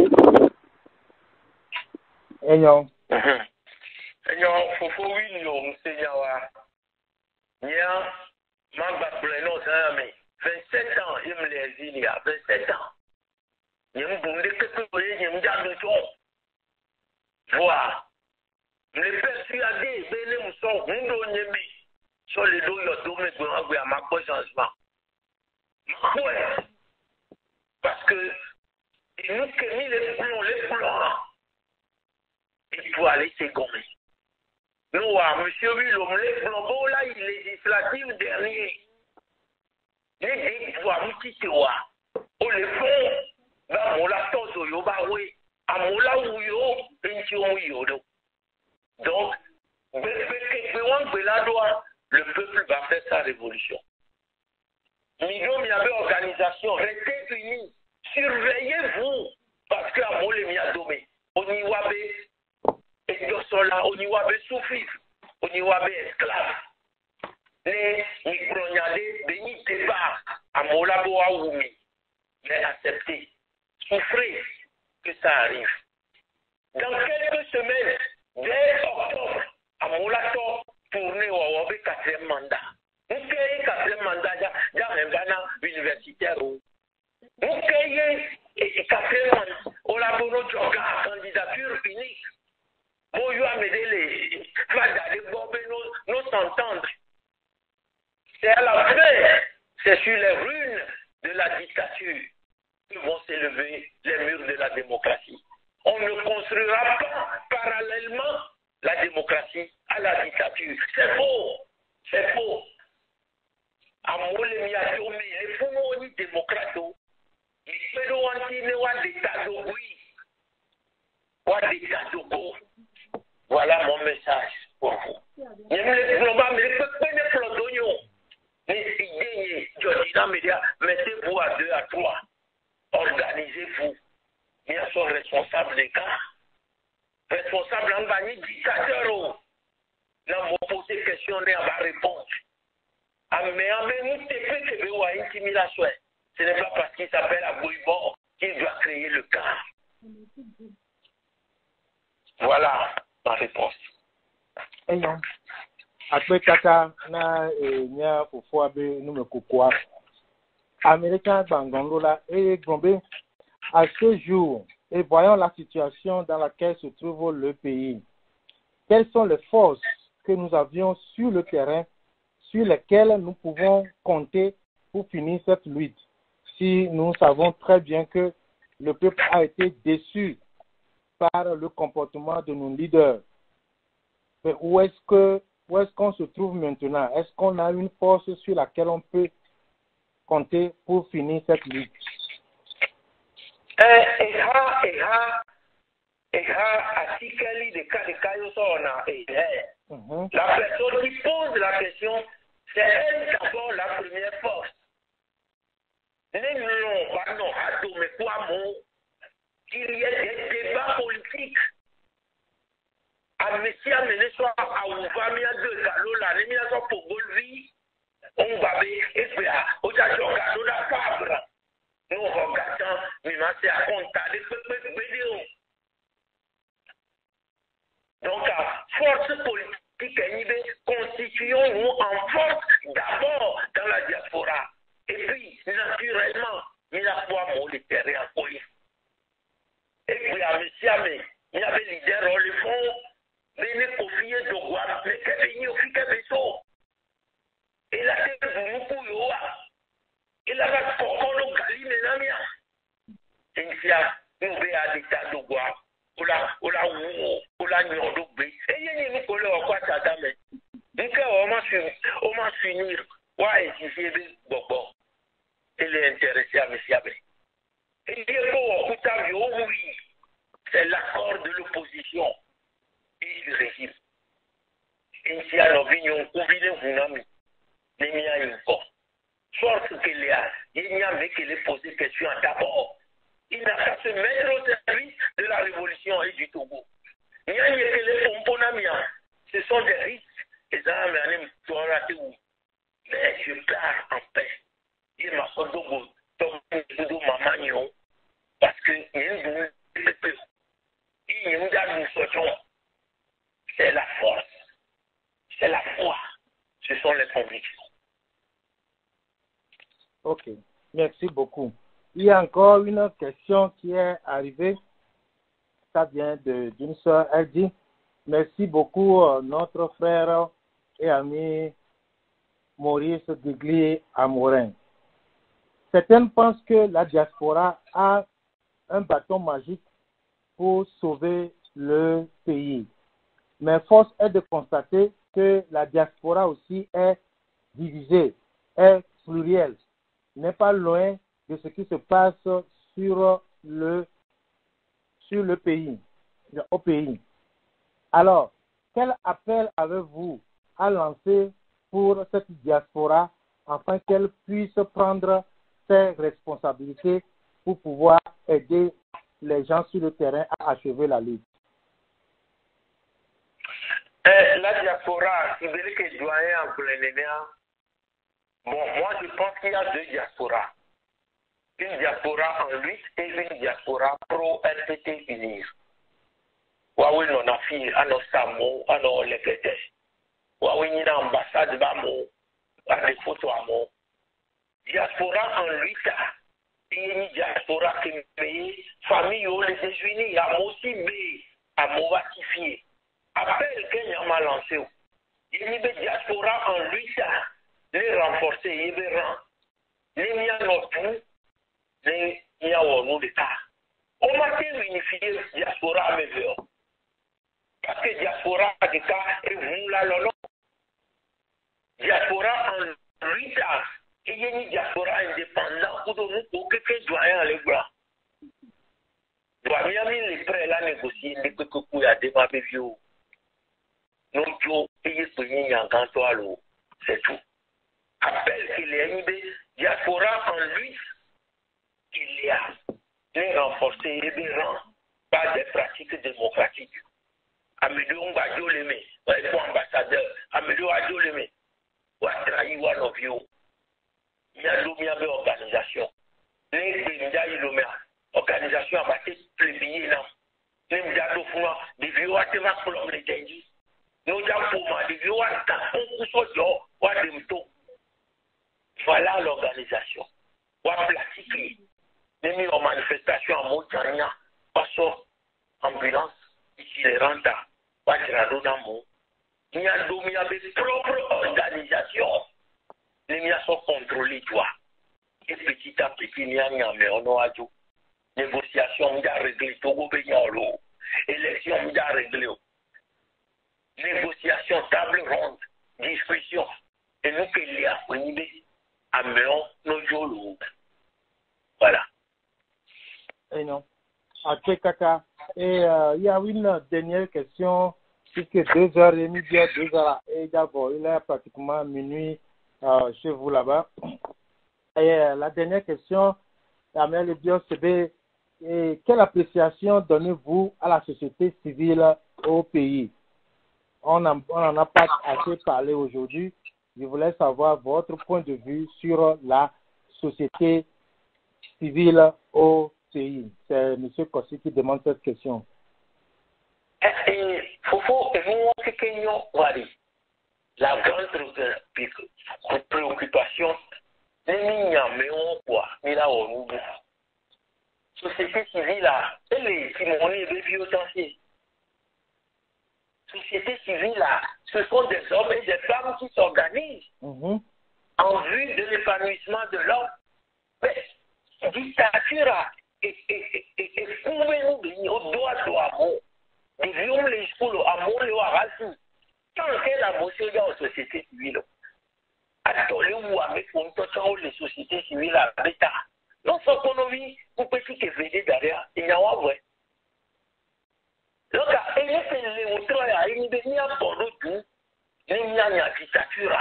Et non. Seigneur, Fofo William, Seigneur, Nia, Mamba Breno, 27 ans, il me les dit, il y a 27 ans. Il me dit que tu peux, il me dit de ton. Voir. Les persuadés, ben, nous sommes, nous sommes, sur les dos, il y a deux mètres, à ma poche changement. Ouais. Parce que, il nous a mis les plans, il faut aller se gommer. Nous, M. Willom, les flambeaux là, il est législatif dernier. Les pouvoirs multitiwa. On les font, dans mon latos au yobawe, à mon la ouyo, pension. Donc, le peuple va faire sa révolution. Millions de organisation, restez unis, surveillez-vous, parce qu'à mon les miadomé, on y wabe. Et nous sommes là, on y voit des souffrir, on y voit des esclaves. Les micrognadés, des débats, à Molabo à Oumi, mais accepter, souffrir que ça arrive. Dans quelques semaines, dès octobre, à Molato, tourner au 4e mandat. Nous créons quatrième mandat dans un Ghana universitaire. Nous créons quatrième mandat au laboratoire Djoga, candidature unique. Bon, il va m'aider les nous s'entendre. C'est à la fin, c'est sur les ruines de la dictature que vont s'élever les murs de la démocratie. On ne construira pas parallèlement la démocratie à la dictature. C'est faux. C'est faux. Amour les miato, mais les fous ni démocrato. Les pédos anti wa d'état d'oubli. Wa d'état d'oubli. Voilà mon message pour vous. Mettez-vous à 2 à 3. Organisez-vous. Ils sont responsables des cas. Responsables en bas, dictateurs. N'a pas posé question, n'a pas réponse. Mais nous, ce n'est pas parce qu'il s'appelle Abouibon qu'il doit créer le cas. Voilà ma réponse. Ayons. Après Kaka, na nya fufua be nume kukwa. Américain Bangongola et Gombe, à ce jour, et voyons la situation dans laquelle se trouve le pays. Quelles sont les forces que nous avions sur le terrain, sur lesquelles nous pouvons compter pour finir cette lutte, si nous savons très bien que le peuple a été déçu par le comportement de nos leaders. Mais où est-ce qu'on se trouve maintenant? Est-ce qu'on a une force sur laquelle on peut compter pour finir cette lutte? La personne qui pose la question, c'est elle d'abord la première force. Il y a des débats politiques. A Messie amené soit à Ouvamia de Galola, les miens sont pour Bolvi, on va bien, au Jajoga, nous la fabre. Nous regardons, mais c'est à compter des peuples vidéo. Donc, force politique, constituons-nous en force d'abord dans la diaspora. Et puis, naturellement, il y a quoi monétaire et en police. Et puis, à Messie, il y avait leader, on le fond. Venez confier de roi, mais qu'est-ce que vous et la tête de Moukouyoa, et la vague pour qu'on gali, mais la mienne. Et il y a un bé à l'état de roi, ou la nyon d'oubé. Et il y a une couleur, quoi, ça dame. Donc, on m'a finir, ouais, si j'ai vu, bon, il est intéressé à Messie Abbé. Et il est beau, oui, c'est l'accord de l'opposition et du régime. Et si à l'opinion, ou bien vous n'avez les miens encore. Soit ce qu'il y a, il n'y a mais qu'il ait posé question d'abord. Il n'a qu'à se mettre au service de la révolution et du Togo. Il n'y a que les pomponamiens. Ce sont des risques. Et ça, mais je pars en paix. Il m'a fait de maman, parce que c'est la force, c'est la foi, ce sont les convictions. Ok, merci beaucoup. Il y a encore une question qui est arrivée. Ça vient d'une sœur. Elle dit, merci beaucoup notre frère et ami Maurice Digli Amorin. Certains pensent que la diaspora a un bâton magique pour sauver le pays. Mais force est de constater que la diaspora aussi est divisée, est plurielle, n'est pas loin de ce qui se passe sur le pays, au pays. Alors, quel appel avez-vous à lancer pour cette diaspora afin qu'elle puisse prendre ses responsabilités pour pouvoir aider les gens sur le terrain à achever la lutte? La diaspora, si vous voulez que je dois en plein bon, moi je pense qu'il y a deux diasporas. Une diaspora en lutte et une diaspora pro-RPT unir. Waouh, non, on a fini à nos Samo, à nos Lekete. Waouh, il y a une ambassade Bamo, à des photos à mon diaspora en l'État. Il y a une diaspora qui est famille les États-Unis, à moi aussi, mais à moi ratifié. Appel que nous avons lancé. Il y a une diaspora en l'État, les renforcer, les verrans, les mis en tout, les mis en l'État. On m'a unifié la diaspora à mes voeux. Parce que diaspora a des cas, et vous là, lolo. Diaspora en l'État. Il y a une diaspora indépendante pour quelqu'un doyen à l'église. Doit bien mis les prêts là négocier, les coups à démarrer vieux. Nous, payez pour y en cantoir, c'est tout. Appelle qu'il y a une diaspora en lui, il y a les renforcer et les rangs par des pratiques démocratiques. Amédou Mbadjo Lemé, ouais, pour ambassadeur, Amédou Adjo Lemé, ou à trahir ou à l'obio. Il y a l'OMIA organisation. Les Bémida Ilomea, organisation à battre plébiscite là. Les Mbida Dofuna, des vieux à Tema Colombe les Tendis. Nous avons des vieux à Tapon Koussodio, ou à Demto. Voilà l'organisation. Ou à Platiquer. Les mis en manifestation à Montagna, passons ambulance, ici les Randa, ou à Tirado Namo. Il y a des propres organisations. Les miens sont contrôlés, toi. Et petit à petit, il y a un méonoadio. Négociation, il y a réglé, Togo Benyalo. Élection, il y a réglé. Négociation, table ronde, discussion. Et nous, qu'il y a, on y met, à méon, nos jolous. Voilà. Et non. Ok, Kaka. Et il y a une dernière question. Puisque 2h30, 2h, et d'abord, il est pratiquement minuit. Chez vous là-bas. Et la dernière question, Amel Le Bios, c'est quelle appréciation donnez-vous à la société civile au pays? On n'en a pas assez parlé aujourd'hui. Je voulais savoir votre point de vue sur la société civile au pays. C'est M. Kossi qui demande cette question. La grande préoccupation, c'est quoi, société civile là, elle est Simonie de vieux. Société civile là, ce sont des hommes et des femmes qui s'organisent en vue de l'épanouissement de l'homme. Mais dictature et pouvez-nous au doigt d'amour, des vieux les schools, amour le racisme. Tant que la motion dans la société civile, attendez ou avec les sociétés civiles à l'État. Dans son économie, vous pouvez que venir derrière, il y a un vrai. Donc, il y a des autres, il y a un bon tout, il y a une dictature,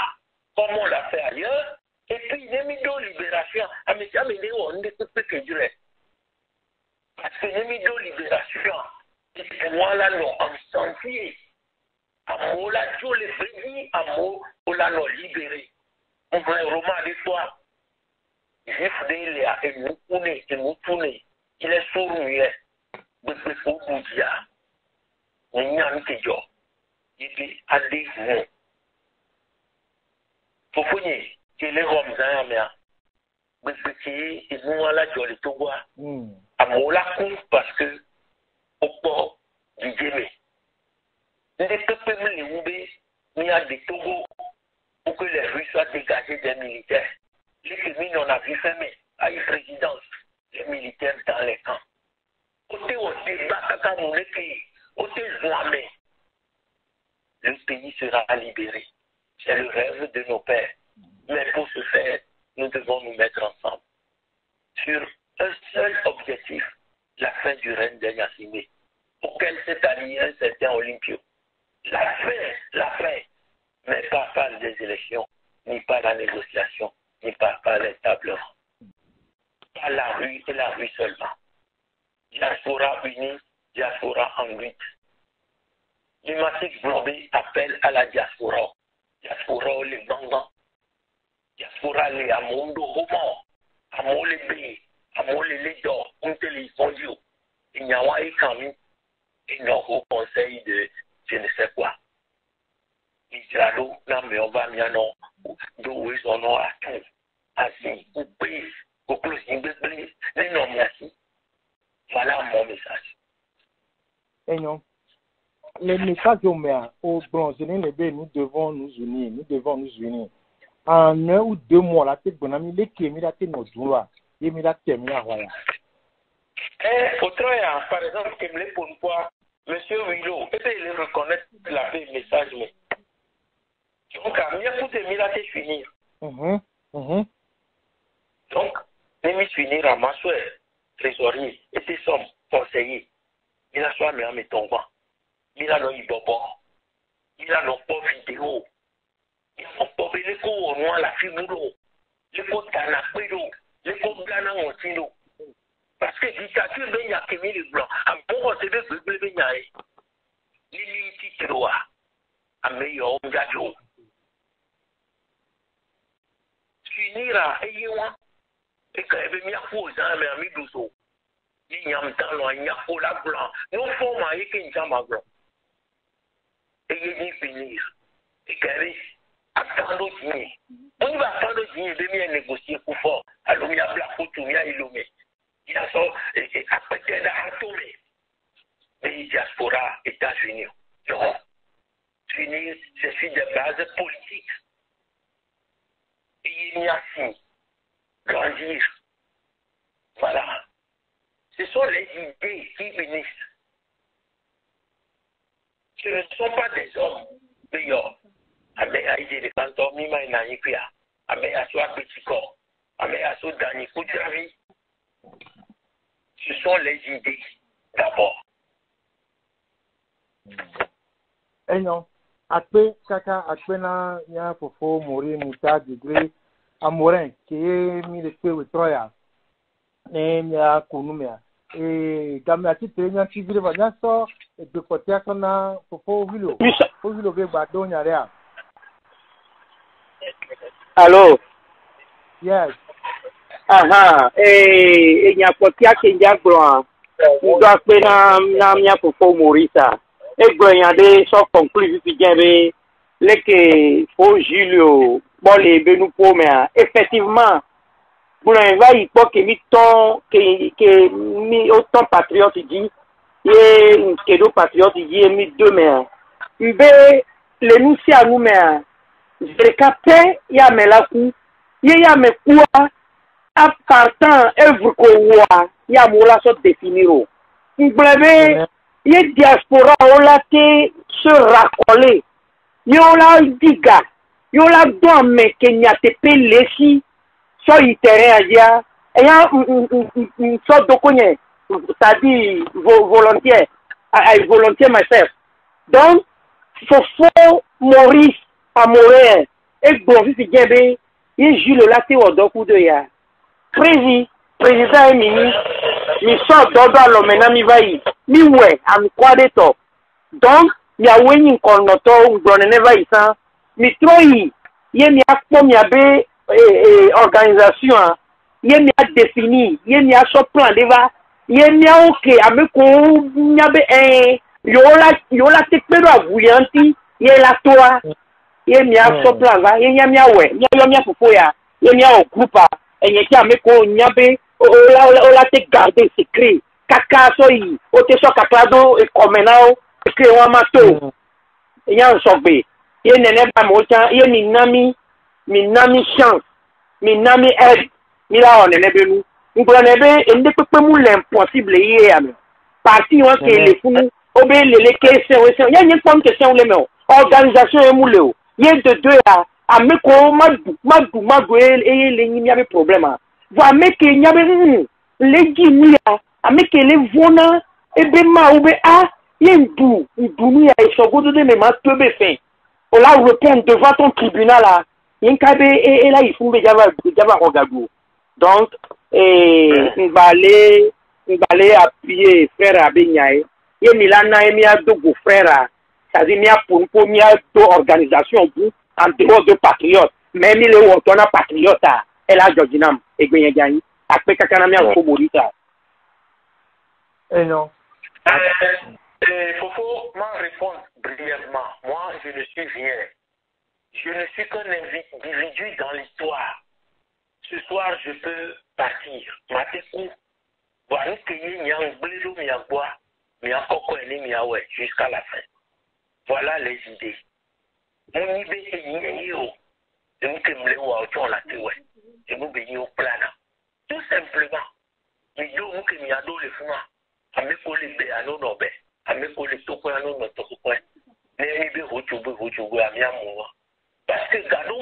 comme on l'a fait ailleurs, et puis il y a une libération, mais on ne peut que durer. Parce que une libération, c'est moi là, non, en sentier. Amour là, tout les bénis, amour, on l'a non libéré. On voit un roman d'histoire. Juif d'Elia, et nous tournez. Il est sourd-muet. De ce faux boudia. On y a un kéjo. Il dit, allez-vous. Faut fournier. Il est homme, ça y a mais petit, ils vont à la jolie tout bois. Amour là, parce que, au port du Djemé. Les peuples mis à des Togo pour que les rues soient dégagées des militaires. Les communes, on a vu fermer à une résidence les militaires dans les camps. Côté le pays sera libéré. C'est le rêve de nos pères. Mais pour ce faire, nous devons nous mettre ensemble sur un seul objectif, la fin du règne de Yassimé, auquel s'est allié un certain Olympio. La fin, mais pas par les élections, ni par la négociation, ni par les tables rondes. Pas la rue et la rue seulement. Diaspora unie, diaspora en lutte. L'humatique Blobé appelle à la diaspora. Diaspora les Bangans. Diaspora les Amondo Roman. Amo les B. Amo les Lédor. Les Fondio. Il n'y a pas eu Camus. Et non au conseil de je ne sais quoi. Israël, non, mais on va bien non. D'où ils son nom à tout. Assis, ou prise, ou closing, les noms assis. Voilà mon message. Et non. Les messages au bronze, nous devons nous unir. Nous devons nous unir. En 1 ou 2 mois, la tête bonne amie, les qui mis nos doigts, et mis la termine à voilà. Autrement, par exemple, comme les pour moi, monsieur Willow, peut-être il reconnaît la paix message, mais. Donc, à mieux pour terminer la tête finir. Donc, les mis finir à ma soeur, trésorier, et ses sommes conseillers. Il a soit mais en tombant. Il a le bobo. Il a le pop vidéo. Il a le pop les coups au noir la figure. Les coups d'anapédo. Les coups blancs au tino. Parce que dictature ben y'a qu'émis les blancs. À bon c'est des bébés ben y'a. Lili titroa. À meilleur gajo. Finira aywa. Et quand il y a faux dans mais ami douceau. Il y a un temps il y a faux la blanc. Nous formons avec une jambe blanc. Et il y a finir. Et quand attendre signer. On va attendre signer de bien négocier pour fort. Alors il y a blanc pour tout, il y a illuminé. Il y a ça, et après il y a tombé. Les diaspora États-Unis. Non. Finir, c'est sur des bases politiques. Et il y a si. Grandir. Voilà. Ce sont les idées qui finissent. Ce ne sont pas des hommes meilleurs. Amé a idée de canton, Mima et Nanikia. Amé a soit petit corps. Amé a soit Dani Koudjavi. Ce sont les idées d'abord. Eh non. Après, Kaka, après, il y a un faux mourir, mouta, degré, amorin, qui est mis le feu au Troya. Et il y a Kounumia. Et Gamma titre, il y a un petit peu de Vanessa, et de côté à son âme, pour Vilo. Pour Vilo, Badon, Yarea. Allô? Yes. Et il y a Potia qui y a gloire. On doit faire un mia pour mourir ça. Et il y a des sortes conclusions qui viennent, les que faut Julio, bon, les benous pour mais effectivement, pour l'inviter, il faut que mi autant patriote dit, et que nos patriotes dit, mi deux mais, mais les nous si à nous mais, je capte, il y a mes la coup, il y a mes quoi, à partant œuvre qu'on il y a mon la sorte définir. Vous voyez, les diaspora on l'a été se racoler, il on l'a diga, il on l'a donné mais qu'il n'y a pas les si. Sur le terrain, il y a une sorte de connaît, c'est-à-dire volontaire, volontaire myself. Donc, il faut Maurice à mourir. Et bon, si c'est bien, il joue le laté au dos de ya. Président et ministre, il sort d'ordre l'homme, il va y. Il ouais, à me croire de top. Donc, il y a une connotation, il va y ça. Mais trop, il y a comme il y avait organisation, il y a défini, il y a son plan de va, il y a ok, avec il y avait il y a te pero à bouillanti, il y a la toi, il y a son plan va, il y a ouais, il y a pour ya, il y a un groupe, et il y a avec il y avait on l'a te garder secret, caca soyi, o te so caca et comme now, que on mato, il y a un sauvé, il y a n'est pas montant, il y a minami chance, minami aide, mila on est venu. Nous prenons et ne peut pas nous l'impossible hier. Parti on que les fous, obé les questions, il y a une forme question les mêmes. Organisation est moulé. Il y a de deux à me comment et les n'y avait problème. Voir me que n'y avait les guinées à me que les vona et bema ou a il y a une boue et son goût de mes mains peu fait. On la répond devant ton tribunal là. Et là, il faut déjà regarder. Donc, on va aller appuyer frère Abignaï. Et Milana et Mia deux frères, c'est-à-dire Mia pour Mia deux organisations en dehors de patriotes. Même il est autonome patriote, elle a Georginam et Gagné. Après, Kakanamia au Morita. Et non. Faut m'en répondre brièvement. Moi, je ne suis rien. je ne suis qu'un individu dans l'histoire. Ce soir, je peux partir. Jusqu'à la fin. Voilà les idées. Tout simplement. Parce que Gadou,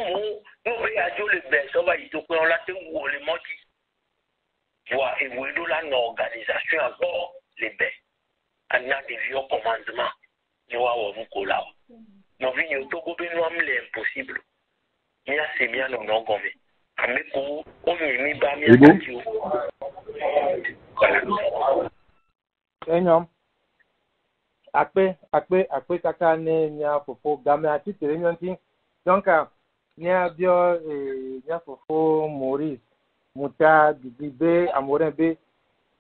nous voyons le best, on va y toquer, on l'a tenu ou le moti. Voir évoluer dans l'organisation avant les best. On a des vieux commandements. Nous avons vu qu'on l'a. Nous venons au Togo, nous avons l'impossible. Il y a ces miens, nous n'avons pas vu. On est mis par miens. Voilà. Akpe kaka ne nya fofo game ati tere nyanti donc nya bio nya fofo Maurice Muta Didibe Amorin B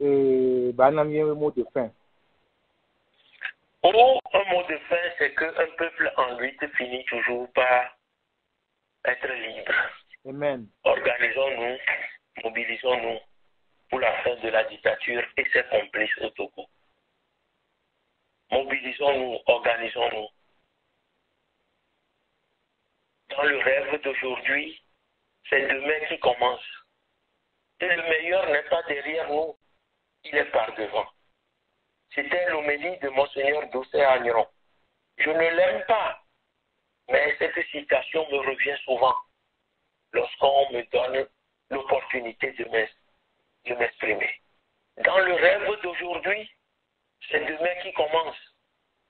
et banamie mot de fin. Oh, un mot de fin, c'est qu'un peuple en lutte finit toujours par être libre. Amen. Organisons-nous, mobilisons-nous pour la fin de la dictature et ses complices au Togo. Mobilisons-nous, organisons-nous. Dans le rêve d'aujourd'hui, c'est demain qui commence. Et le meilleur n'est pas derrière nous, il est par devant. C'était l'homélie de Monseigneur Doucet Agneron. Je ne l'aime pas, mais cette citation me revient souvent lorsqu'on me donne l'opportunité de m'exprimer. Dans le rêve d'aujourd'hui, c'est demain qui commence.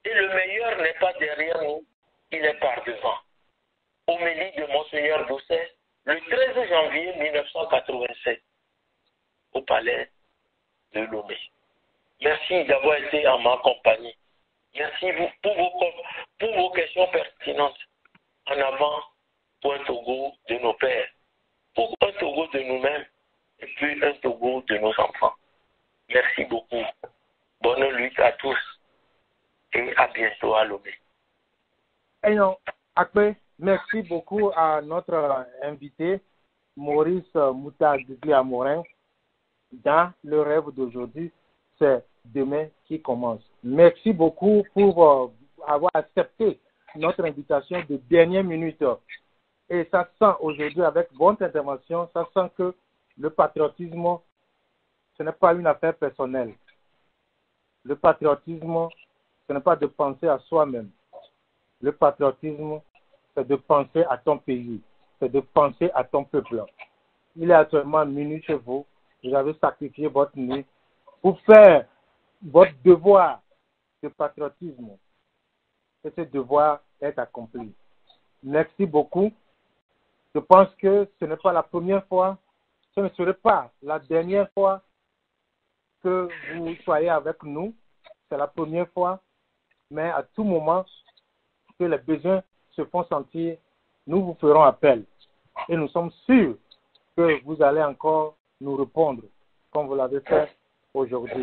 Et le meilleur n'est pas derrière nous, il est par devant. Homélie de Monseigneur Doucet, le 13 janvier 1987, au palais de Lomé. Merci d'avoir été en ma compagnie. Merci pour vos questions pertinentes. En avant pour un Togo de nos pères, pour un Togo de nous-mêmes et puis un Togo de nos enfants. Merci beaucoup. Bonne lutte à tous et à bientôt à Lomé. Merci beaucoup à notre invité, Maurice Muta Amorin. Dans le rêve d'aujourd'hui, c'est demain qui commence. Merci beaucoup pour avoir accepté notre invitation de dernière minute. Et ça sent aujourd'hui, avec votre intervention, ça sent que le patriotisme, ce n'est pas une affaire personnelle. Le patriotisme, ce n'est pas de penser à soi-même. Le patriotisme, c'est de penser à ton pays. C'est de penser à ton peuple. Il est actuellement minuit chez vous. Vous avez sacrifié votre nuit pour faire votre devoir de patriotisme. Et ce devoir est accompli. Merci beaucoup. Je pense que ce n'est pas la première fois, ce ne serait pas la dernière fois que vous soyez avec nous. C'est la première fois, mais à tout moment que les besoins se font sentir, nous vous ferons appel. Et nous sommes sûrs que vous allez encore nous répondre, comme vous l'avez fait aujourd'hui.